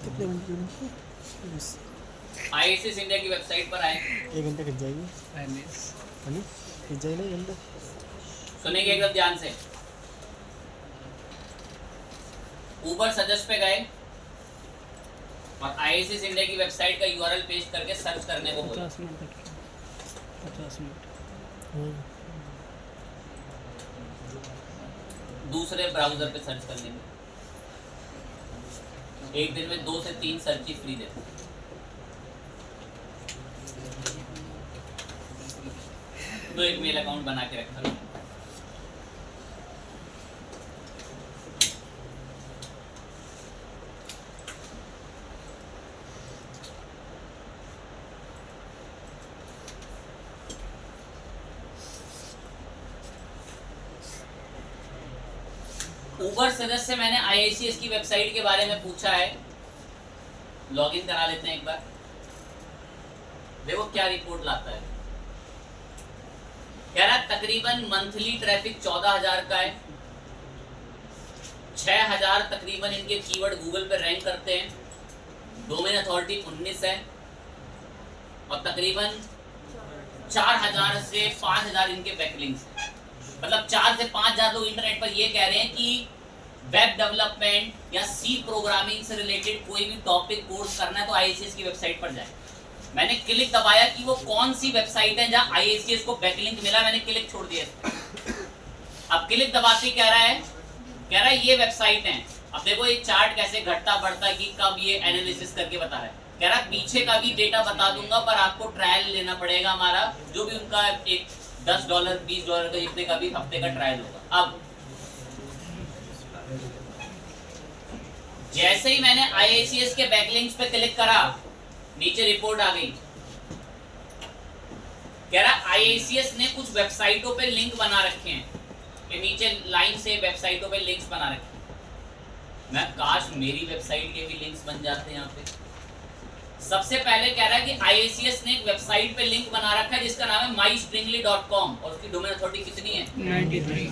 कितने मिनट? आईएसएस इंडिया की वेबसाइट पर आए, 1 घंटे खिंच जाएगी। खिंच जाएगी ना 1 घंटे। सुनेंगे एकदम ध्यान से। ऊबर सजेस्ट पे गए और आईएसएस इंडिया की वेबसाइट का यूआरएल पेस्ट करके सर्च करने को बोला। 50 मिनट। दूसरे ब्राउजर पे सर्च करने में एक दिन में 2 से 3 सर्च ही फ्री देते। तो एक मेल अकाउंट बना के रखा मैंने। ऊबर सदस्य से मैंने आईएसीएस की वेबसाइट के बारे में पूछा है, लॉगिन करा लेते हैं एक बार। देखो क्या रिपोर्ट लाता है। कह रहा है तकरीबन मंथली ट्रैफिक 14,000 का है, 6,000 तकरीबन इनके कीवर्ड गूगल पे रैंक करते हैं, डोमेन अथॉरिटी 19 है और तकरीबन 4,000 से 5,000 इनके बैकलिंक्स हैं। मतलब 4 से 5,000 लोग इंटरनेट पर ये कह रहे हैं कि वेब डेवलपमेंट या सी प्रोग्रामिंग से रिलेटेड कोई भी टॉपिक कोर्स करना है तो आईएसीएस की वेबसाइट पर जाए। मैंने क्लिक दबाया कि वो कौन सी वेबसाइट है जहां आईएसीएस को बैकलिंक मिला, मैंने क्लिक छोड़ दिया। अब क्लिक दबाते कह रहा है ये वेबसाइट है। अब देखो ये चार्ट कैसे घटता बढ़ता कि कब ये एनालिसिस करके बता रहा है। कह रहा है पीछे का भी डेटा बता दूंगा पर आपको ट्रायल लेना पड़ेगा, हमारा जो भी उनका एक $10 $20 का जितने का भी हफ्ते का ट्रायल होगा। अब जैसे ही मैंने आईएसीएस के बैकलिंक्स पे क्लिक करा नीचे रिपोर्ट आ गई। कह रहा आईएसीएस ने कुछ वेबसाइटों पे लिंक बना रखे हैं, ये नीचे लाइन से वेबसाइटों पे लिंक्स बना रखे हैं। मैं काश मेरी वेबसाइट के भी लिंक्स बन जाते हैं यहाँ पे। सबसे पहले कह रहा है कि आईएसीएस ने एक वेबसाइट पे लिंक बना रखा है जिसका नाम है mystringly.com और उसकी डोमेन अथॉरिटी कितनी है? 93।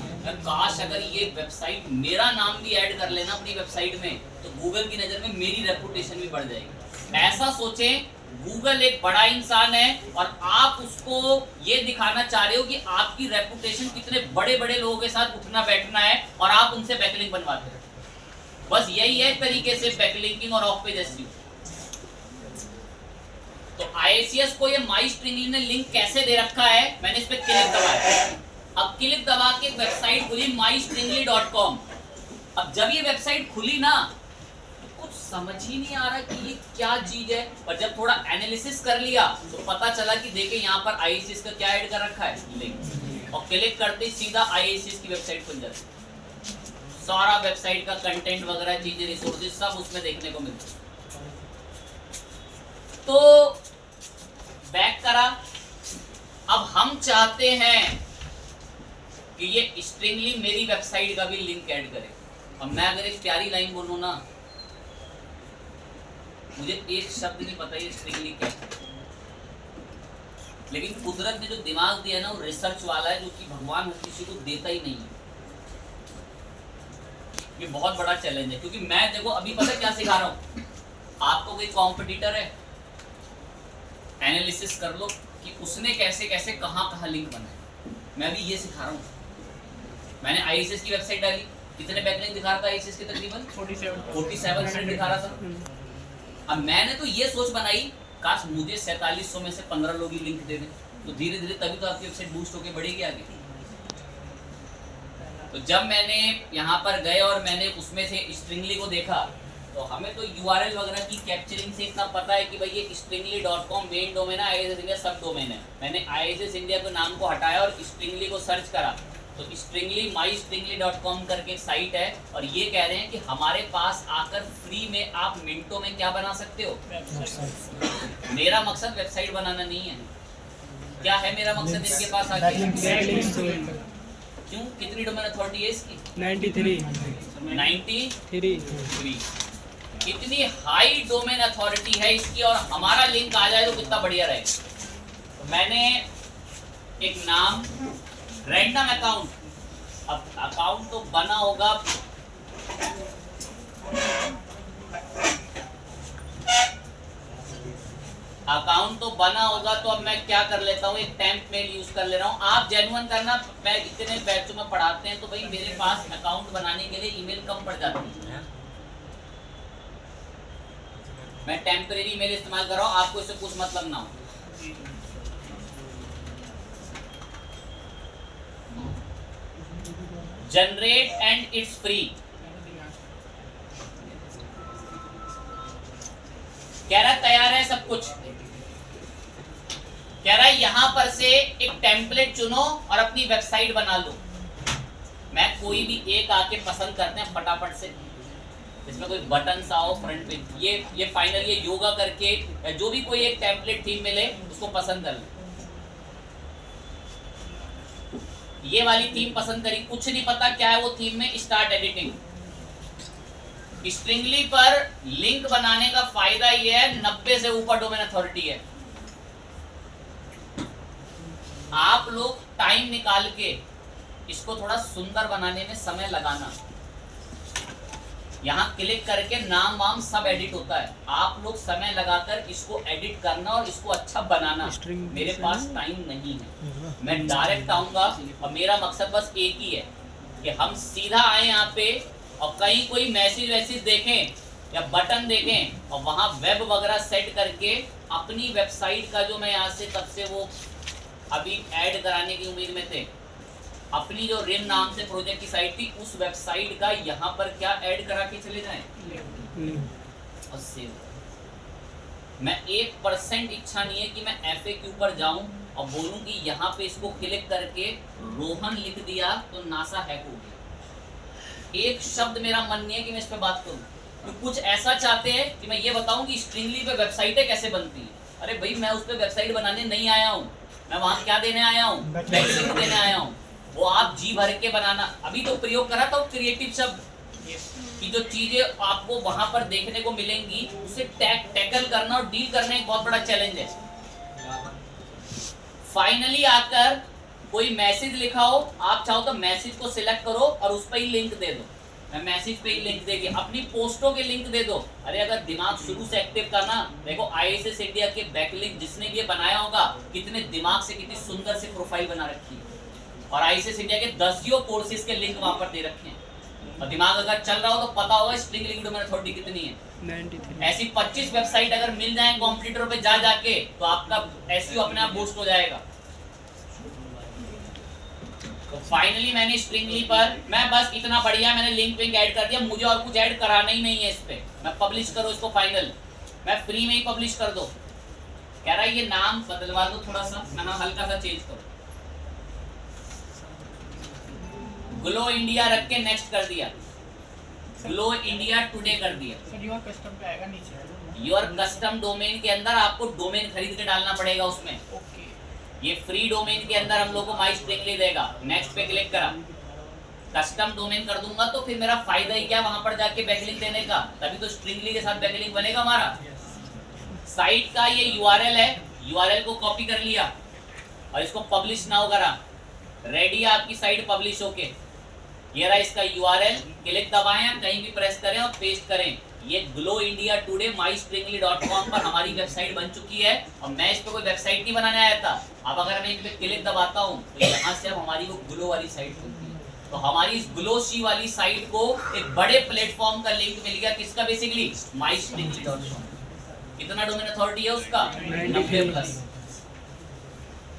काश अगर ये वेबसाइट मेरा नाम भी ऐड कर लेना अपनी वेबसाइट में तो गूगल की नजर में मेरी रेपुटेशन भी बढ़ जाएगी। ऐसा सोचें, गूगल एक बड़ा इंसान है और आप उसको ये दिखाना चाह रहे हो कि आपकी रेपुटेशन कितने बड़े बड़े लोगों के साथ उठना बैठना है और आप उनसे बैकलिंक बनवाते हो। बस यही है एक तरीके से बैकलिंकिंग और ऑफ पेज एसईओ। तो आईएसीएस को ये माईस्ट्रिंगली ने लिंक कैसे दे रखा है, मैंने इस पे क्लिक दबाया। अब क्लिक दबा के एक वेबसाइट खुली mystringly.com। अब जब ये वेबसाइट खुली ना तो कुछ समझ ही नहीं आ रहा कि ये क्या चीज है, और जब थोड़ा एनालिसिस कर लिया तो पता चला कि देखिए यहाँ पर आईएसीएस का क्या ऐड कर रखा है, लिंक। और क्लिक करते ही सीधा आईएसीएस की वेबसाइट खुल जाती। सारा वेबसाइट का कंटेंट वगैरह चीजें रिसोर्सेज सब उसमें देखने को मिलते। तो बैक करा। अब हम चाहते हैं कि ये स्ट्रिंगली मेरी वेबसाइट का भी लिंक ऐड करे। अब मैं अगर एक प्यारी लाइन बोलूं ना, मुझे एक शब्द नहीं पता ये स्ट्रिंगली क्या है, लेकिन कुदरत ने जो दिमाग दिया ना वो रिसर्च वाला है, जो कि भगवान किसी को देता ही नहीं है। ये बहुत बड़ा चैलेंज है, क्योंकि मैं देखो अभी पता क्या सिखा रहा हूं आपको। कोई कॉम्पिटिटर है, एनालिसिस कर लो कि उसने कैसे कैसे कहां लिंक बनाए। मैं भी ये सिखा रहा हूँ। मैंने आईएसीएस की वेबसाइट डाली, कितने बैकलिंक दिखा रहा था आईएसीएस के? तकरीबन 47 दिखा रहा था। अब मैंने तो ये सोच बनाई काश मुझे 4700 में से 15 लोग ही लिंक दे दें, तो धीरे धीरे तभी तो आपकी वेबसाइट बूस्ट होकर बढ़ेगी आगे। तो जब मैंने यहाँ पर गए और मैंने उसमें से स्ट्रिंगली को देखा, तो हमें तो URL वगैरह की कैप्चरिंग से इतना पता है कि भाई ये stringly.com मेन डोमेन है, ISS इंडिया सब डोमेन है। मैंने ISS इंडिया के नाम को हटाया और स्ट्रिंगली को सर्च करा, तो स्ट्रिंगली mystringly.com करके एक साइट है, और ये कह रहे हैं कि हमारे पास आकर फ्री में आप मिनटों में क्या बना सकते हो। मेरा मकसद वेबसाइट बनाना नहीं है। क्या है मेरा मकसद इनके पास आके? क्यों? कितनी डोमेन अथॉरिटी है इसकी? 93 इतनी हाई डोमेन अथॉरिटी है इसकी, और हमारा लिंक आ जाए तो कितना बढ़िया रहेगा। तो मैंने एक नाम रैंडम अकाउंट, अब अकाउंट तो बना होगा, अकाउंट तो बना होगा, तो अब मैं क्या कर लेता हूँ, एक टेम्प मेल यूज कर ले रहा हूँ। आप जेन्युइन करना, मैं इतने बैचों में पढ़ाते हैं तो भाई मेरे पास अकाउंट बनाने के लिए ईमेल कम पड़ जाती है, मैं टेम्परेरी ईमेल इस्तेमाल कर रहा हूँ, आपको इससे कुछ मतलब ना हो। Generate and it's free. कह रहा तैयार है सब कुछ, कह रहा है यहां पर से एक टेम्पलेट चुनो और अपनी वेबसाइट बना लो। मैं कोई भी एक आके पसंद करते हैं फटाफट से, इसमें कोई बटन आओ फ्रंट पे, ये फाइनल ये योगा करके या जो भी कोई एक टेम्पलेट थीम मिले उसको पसंद कर लो। ये वाली थीम पसंद करी, कुछ नहीं पता क्या है वो थीम में, स्टार्ट एडिटिंग। स्ट्रिंगली पर लिंक बनाने का फायदा ये है 90 से ऊपर डोमेन अथॉरिटी है। आप लोग टाइम निकाल के इसको थोड़ा सुंदर बनाने में समय लगाना, यहाँ क्लिक करके नाम वाम सब एडिट होता है, आप लोग समय लगाकर इसको एडिट करना और इसको अच्छा बनाना। मेरे पास टाइम नहीं है, मैं डायरेक्ट आऊंगा और मेरा मकसद बस एक ही है कि हम सीधा आए यहाँ पे और कहीं कोई मैसेज वैसेज देखें या बटन देखें और वहाँ वेब वगैरह सेट करके अपनी वेबसाइट का, जो मैं यहाँ से तब से वो अभी ऐड कराने की उम्मीद में थे, अपनी जो रिम नाम से प्रोजेक्ट की साइट थी उस वेबसाइट का यहाँ पर क्या ऐड करा के चले जाएं और सेव। मैं 1% इच्छा नहीं है कि मैं FAQ पर जाऊं और बोलूं कि यहाँ पे इसको क्लिक करके रोहन लिख दिया तो नासा हैक हो गया। एक शब्द मेरा मन नहीं है कि मैं इस पे बात करूं, तो कुछ ऐसा चाहते हैं कि मैं ये बताऊं कि स्ट्रिंगली पे वेबसाइटें कैसे बनती हैं। अरे भाई मैं उस पर वेबसाइट बनाने नहीं आया हूँ, मैं वहाँ क्या देने आया हूँ, बैकलिंक देने आया हूँ। वो आप जी भर के बनाना, अभी तो प्रयोग करा था क्रिएटिव शब्द कि जो चीजें आपको वहां पर देखने को मिलेंगी उसे टैकल करना और डील करना एक बहुत बड़ा चैलेंज है। फाइनली आकर कोई मैसेज लिखा हो, आप चाहो तो मैसेज को सिलेक्ट करो और उस पर ही लिंक दे दो। मैं मैसेज पे ही लिंक देके अपनी पोस्टों के लिंक दे दो। अरे अगर दिमाग शुरू से एक्टिव करना, देखो ISS इंडिया के बैकलिंक जिसने भी ये बनाया होगा कितने दिमाग से कितनी सुंदर सी प्रोफाइल बना रखी है, और ISS इंडिया के 10 कोर्सेज के लिंक वहां पर दे रखे हैं। और दिमाग अगर चल रहा हो तो पता होगा स्ट्रिंगली डोमेन अथॉरिटी कितनी है। 93 ऐसी 25 वेबसाइट अगर मिल जाए कॉम्पिटिटर पे जा जाके तो आपका SEO अपने आप बूस्ट हो जाएगा। तो फाइनली मैंने स्ट्रिंगली पर, मैं बस इतना बढ़िया मैंने लिंक विंक ऐड कर दिया, मुझे और कुछ ऐड कराना ही नहीं है इस पे। मैं पब्लिश करो इसको, फाइनल मैं फ्री में ही पब्लिश कर दो। कह रहा है ये नाम बदलवा दो थोड़ा सा, मैं नाम हल्का सा चेंज करो, ग्लो इंडिया रख के नेक्स्ट कर दिया, ग्लो इंडिया टुडे कर दिया। योर कस्टम पे आएगा नीचे, योर कस्टम डोमेन के अंदर आपको डोमेन खरीद के डालना पड़ेगा उसमें। ओके। ये फ्री डोमेन के अंदर हम लोग को माई स्ट्रिंगली देगा। नेक्स्ट पे क्लिक करा, कस्टम डोमेन कर दूंगा तो फिर मेरा फायदा ही क्या वहां पर जाके बैकलिंक देने का, तभी तो स्ट्रिंगली के साथ बैकलिंक बनेगा हमारा। साइट का ये URL है, URL को कॉपी कर लिया और इसको पब्लिश नाउ करा, रेडी है आपकी साइट पब्लिश होके। ये रहा इसका URL, क्लिक दबाएं, कहीं भी प्रेस करें और पेस्ट करें। ये ग्लो इंडिया टुडे mystringly.com पर हमारी वेबसाइट बन चुकी है और मैं इस पर कोई वेबसाइट नहीं बनाने आया था। अब अगर मैं इन पे क्लिक दबाता हूँ तो यहाँ से अब हमारी वो ग्लो वाली साइट खुलती है। तो हमारी इस ग्लो शी वाली साइट को एक बड़े प्लेटफॉर्म का लिंक मिल गया, किसका, बेसिकली mystringly.com। कितना डोमेन अथॉरिटी है उसका 90+।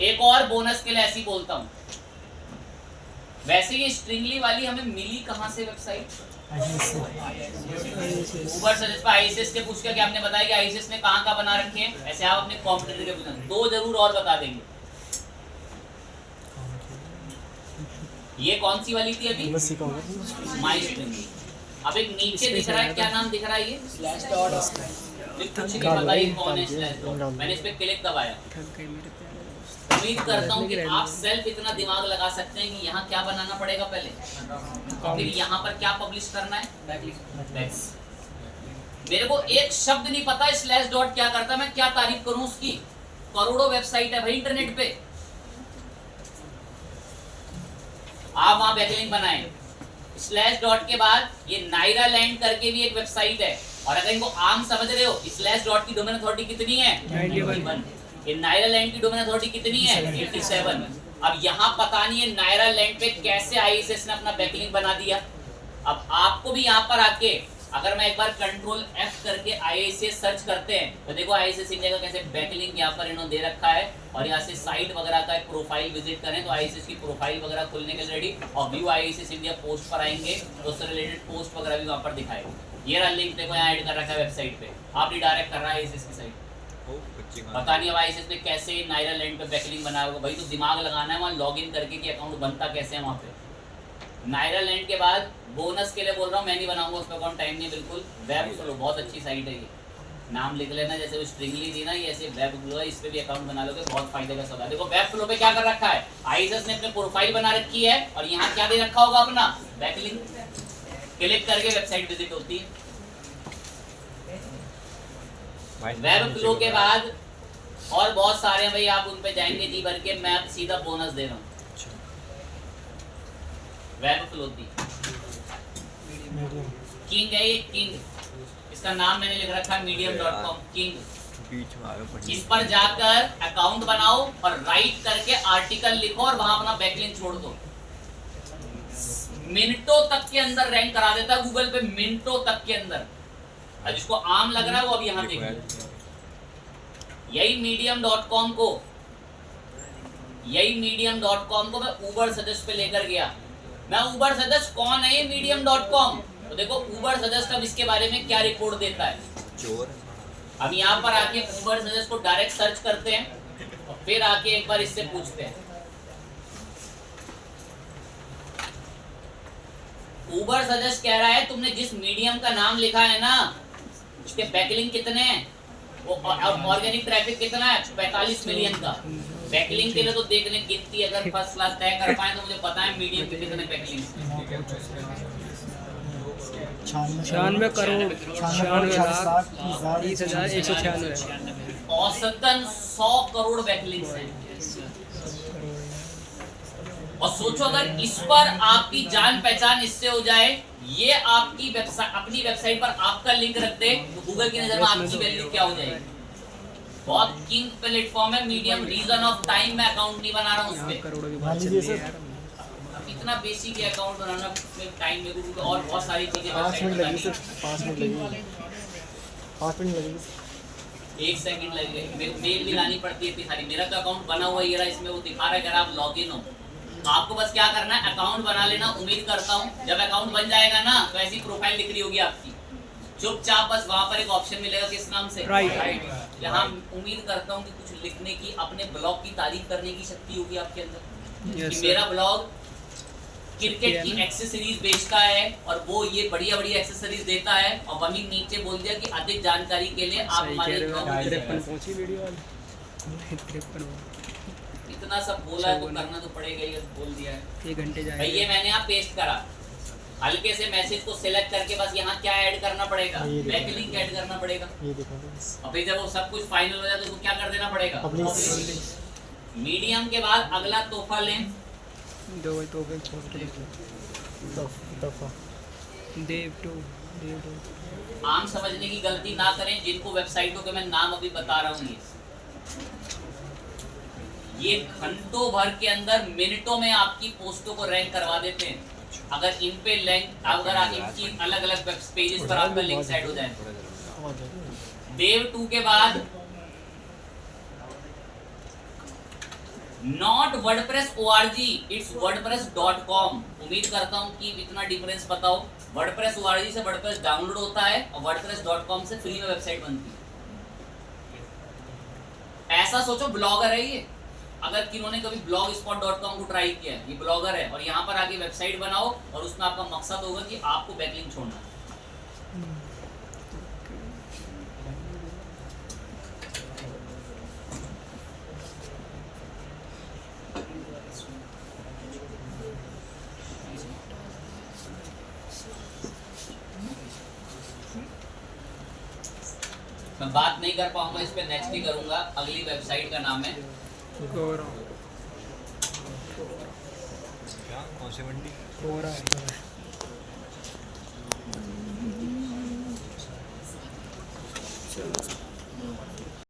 एक और बोनस के लिए ऐसी बोलता हूँ, वैसे ये स्ट्रिंगली वाली हमें मिली कहाँ से वेबसाइट? ऊबर सजेस्ट पे आईसीएस के पूछ के आपने बताया कि आईसीएस ने कहाँ बना रखे हैं, ऐसे आप अपने कॉम्पिटिटर के पूछना, दो जरूर और बता देंगे। ये कौन सी वाली थी अभी? माई स्ट्रिंगली। अब एक नीचे दिख रहा है, क्या नाम दिख रहा है ये? Slash dot. कुछ नहीं पता ये कौन है स्लैश डॉट। मैंने इस पे क्लिक दबाया। उम्मीद करता हूँ कि आप सेल्फ इतना दिमाग लगा सकते हैं कि यहाँ क्या बनाना पड़ेगा पहले, फिर यहाँ पर क्या पब्लिश करना है, बैकलिंक। मेरे को एक शब्द नहीं पता स्लैश डॉट क्या करता है, मैं क्या तारीफ करूँ उसकी। करोड़ों वेबसाइट है भाई इंटरनेट पे, आप वहां बैकलिंक बनाएं। स्लैश डॉट के बाद ये नायरा लैंड करके भी एक वेबसाइट है, और अगर इनको आम समझ रहे हो, स्लैश डॉट की डोमेन अथॉरिटी कितनी है? 91। ये नायरा लैंड की डोमेन अथॉरिटी कितनी है? 87। अब यहाँ पता नहीं है नायरा लैंड पे कैसे आईएसएस ने अपना बैकलिंक बना दिया। अब आपको भी यहाँ पर आके, अगर मैं एक बार कंट्रोल F करके आईएसएस सर्च करते हैं तो देखो आईएसएस इंडिया का कैसे बैकलिंक यहाँ पर इन्होंने दे रखा है, और यहाँ से साइट वगैरह का एक प्रोफाइल विजिट करें तो आईएसएस की प्रोफाइल वगैरह खुलने के लिए रेडी, और व्यू आईएसएस इंडिया पोस्ट पर आएंगे तो उससे रिलेटेड पोस्ट वगैरह भी वहाँ पर दिखाएगा। ये रहा लिंक, देखो यहाँ ऐड कर रखा है वेबसाइट पे, आप रिडायरेक्ट कर रहा है आईएसएस की साइट। पता नहीं अब आईएसएस ने कैसे नायरा लैंड पे बैकलिंक बनाया होगा, भाई तो दिमाग लगाना है वहाँ लॉगिन करके कि अकाउंट बनता कैसे है वहाँ पे। नायरा लैंड के बाद बोनस के लिए बोल रहा हूँ, मैं नहीं बनाऊंगा उस पर अकाउंट, टाइम नहीं बिल्कुल। वेब फ्लो बहुत अच्छी साइट है, ये नाम लिख लेना, जैसे वो स्ट्रिंगली थी ना, ये ऐसे वेब फ्लो है, इस पे भी अकाउंट बना लोगे, बहुत फायदे का सौदा। देखो वेब फ्लो पे क्या कर रखा है, आईएसएस ने अपने प्रोफाइल बना रखी है, और यहाँ क्या दे रखा होगा अपना बैकलिंक, क्लिक करके वेबसाइट विजिट होती है। वेब फ्लो के बाद और बहुत सारे हैं भाई, आप उन पे जाएंगे जी भर के, मैं अब सीधा बोनस दे रहा हूँ। वेब फ्लो थी, किंग है ये, किंग, इसका नाम मैंने लिख रखा है medium.com किंग। इस पर जाकर अकाउंट बनाओ और राइट करके आर्टिकल लिखो और वहां अपना बैकलिंक छोड़ दो, मिनटों तक के अंदर रैंक करा देता है गूगल पे, मिनटों तक के अंदर। अब जिसको आम लग रहा है वो अब यहाँ देखिए, यही medium.com को मैं ऊबर सजेस्ट पे लेकर गया। मैं ऊबर सजेस्ट कौन है ये medium.com, तो देखो ऊबर सजेस्ट अब इसके बारे में क्या रिपोर्ट देता है। चोर। अब यहाँ पर आके ऊबर सजेस्ट को डायरेक्ट सर्च करते हैं और फिर आके एक बार इससे पूछते हैं, ऊबर सजेस्ट कह रहा है तुमने जिस मीडियम का नाम लिखा है ना, उसके बैकलिंक कितने हैं, और ऑर्गेनिक ट्रैफिक कितना है, 45 मिलियन का। बैकलिंक के लिए तो देखने गिनती अगर फर्स्ट क्लास तय कर पाए तो मुझे पता है मीडियम के कितने बैकलिंक। 96 करोड़ 96,30,196। औसतन 100 करोड़ बैकलिंक्स हैं। और सोचो अगर इस पर आपकी जान पहचान इससे हो जाए, ये आपकी वेबसाइट, अपनी वेबसाइट पर आपका लिंक रख दे तो गूगल की नजर में आपकी वैल्यू क्या हो जाएगी। बहुत किंग प्लेटफॉर्म है मीडियम, रीजन ऑफ टाइम मैं अकाउंट नहीं बना रहा हूँ उसमें, इतना बेसिक है अकाउंट बनाना, उसमें टाइम लगेगा और बहुत सारी चीजें। 5 मिनट लगेगी, 5 मिनट लगेगी, 5 मिनट लगेगी, 1 सेकंड लगेगा, मेल भी लानी पड़ती है इतनी सारी। मेरा तो अकाउंट बना हुआ है, ये इसमें वो दिखा रहा है अगर आप लॉग इन हो, आपको बस क्या करना है अकाउंट बना लेना। उम्मीद करता हूँ जब अकाउंट बन जाएगा ना तो ऐसी प्रोफाइल दिख रही होगी आपकी, चुपचाप बस वहां पर एक ऑप्शन मिलेगा किस नाम से, राइट। यहाँ उम्मीद करता हूँ कि कुछ लिखने की, अपने ब्लॉग की तारीफ करने की शक्ति होगी आपके अंदर, कि मेरा ब्लॉग क्रिकेट की एक्सेसरीज बेचता है और वो ये बढ़िया बढ़िया एक्सेसरीज देता है, और वहीं नीचे बोल दिया कि अधिक जानकारी के लिए आप हमारे इतना सब बोला है तो करना तो पड़ेगा ही, बोल दिया है 1 घंटे जाएगा। भाई ये मैंने यहाँ पेस्ट करा, हल्के से मैसेज को सिलेक्ट करके बस यहाँ क्या ऐड करना पड़ेगा, बैकलिंक ऐड करना पड़ेगा, और फिर जब वो सब कुछ फाइनल हो जाए तो क्या कर देना पड़ेगा। मीडियम के बाद अगला तोहफा लें, देव टू आम समझने की गलती ना करें, जिनको वेबसाइटों के मैं नाम अभी बता रहा हूँ, ये घंटों भर के अंदर मिनटों में आपकी पोस्टों को रैंक करवा देते हैं। अगर इन पे लिंक, अगर इनकी अलग अलग पेजेस पर आपका लिंक सेट हो जाए, देव 2 के बाद not WordPress org, it's wordpress.com। उम्मीद करता हूं कि इतना डिफरेंस पता हो। वर्डप्रेस org से वर्डप्रेस डाउनलोड होता है और wordpress.com से फ्री में वेबसाइट बनती है। ऐसा सोचो ब्लॉगर है ये, अगर किन्होंने कभी blogspot.com को ट्राई किया है, ये ब्लॉगर है और यहाँ पर आके वेबसाइट बनाओ और उसमें आपका मकसद होगा कि आपको बैकलिंक छोड़ना है। मैं बात नहीं कर पाऊंगा इस पे, नेक्स्ट ही करूंगा। अगली वेबसाइट का नाम है गौरव क्या कौन सी मंडी? गौरव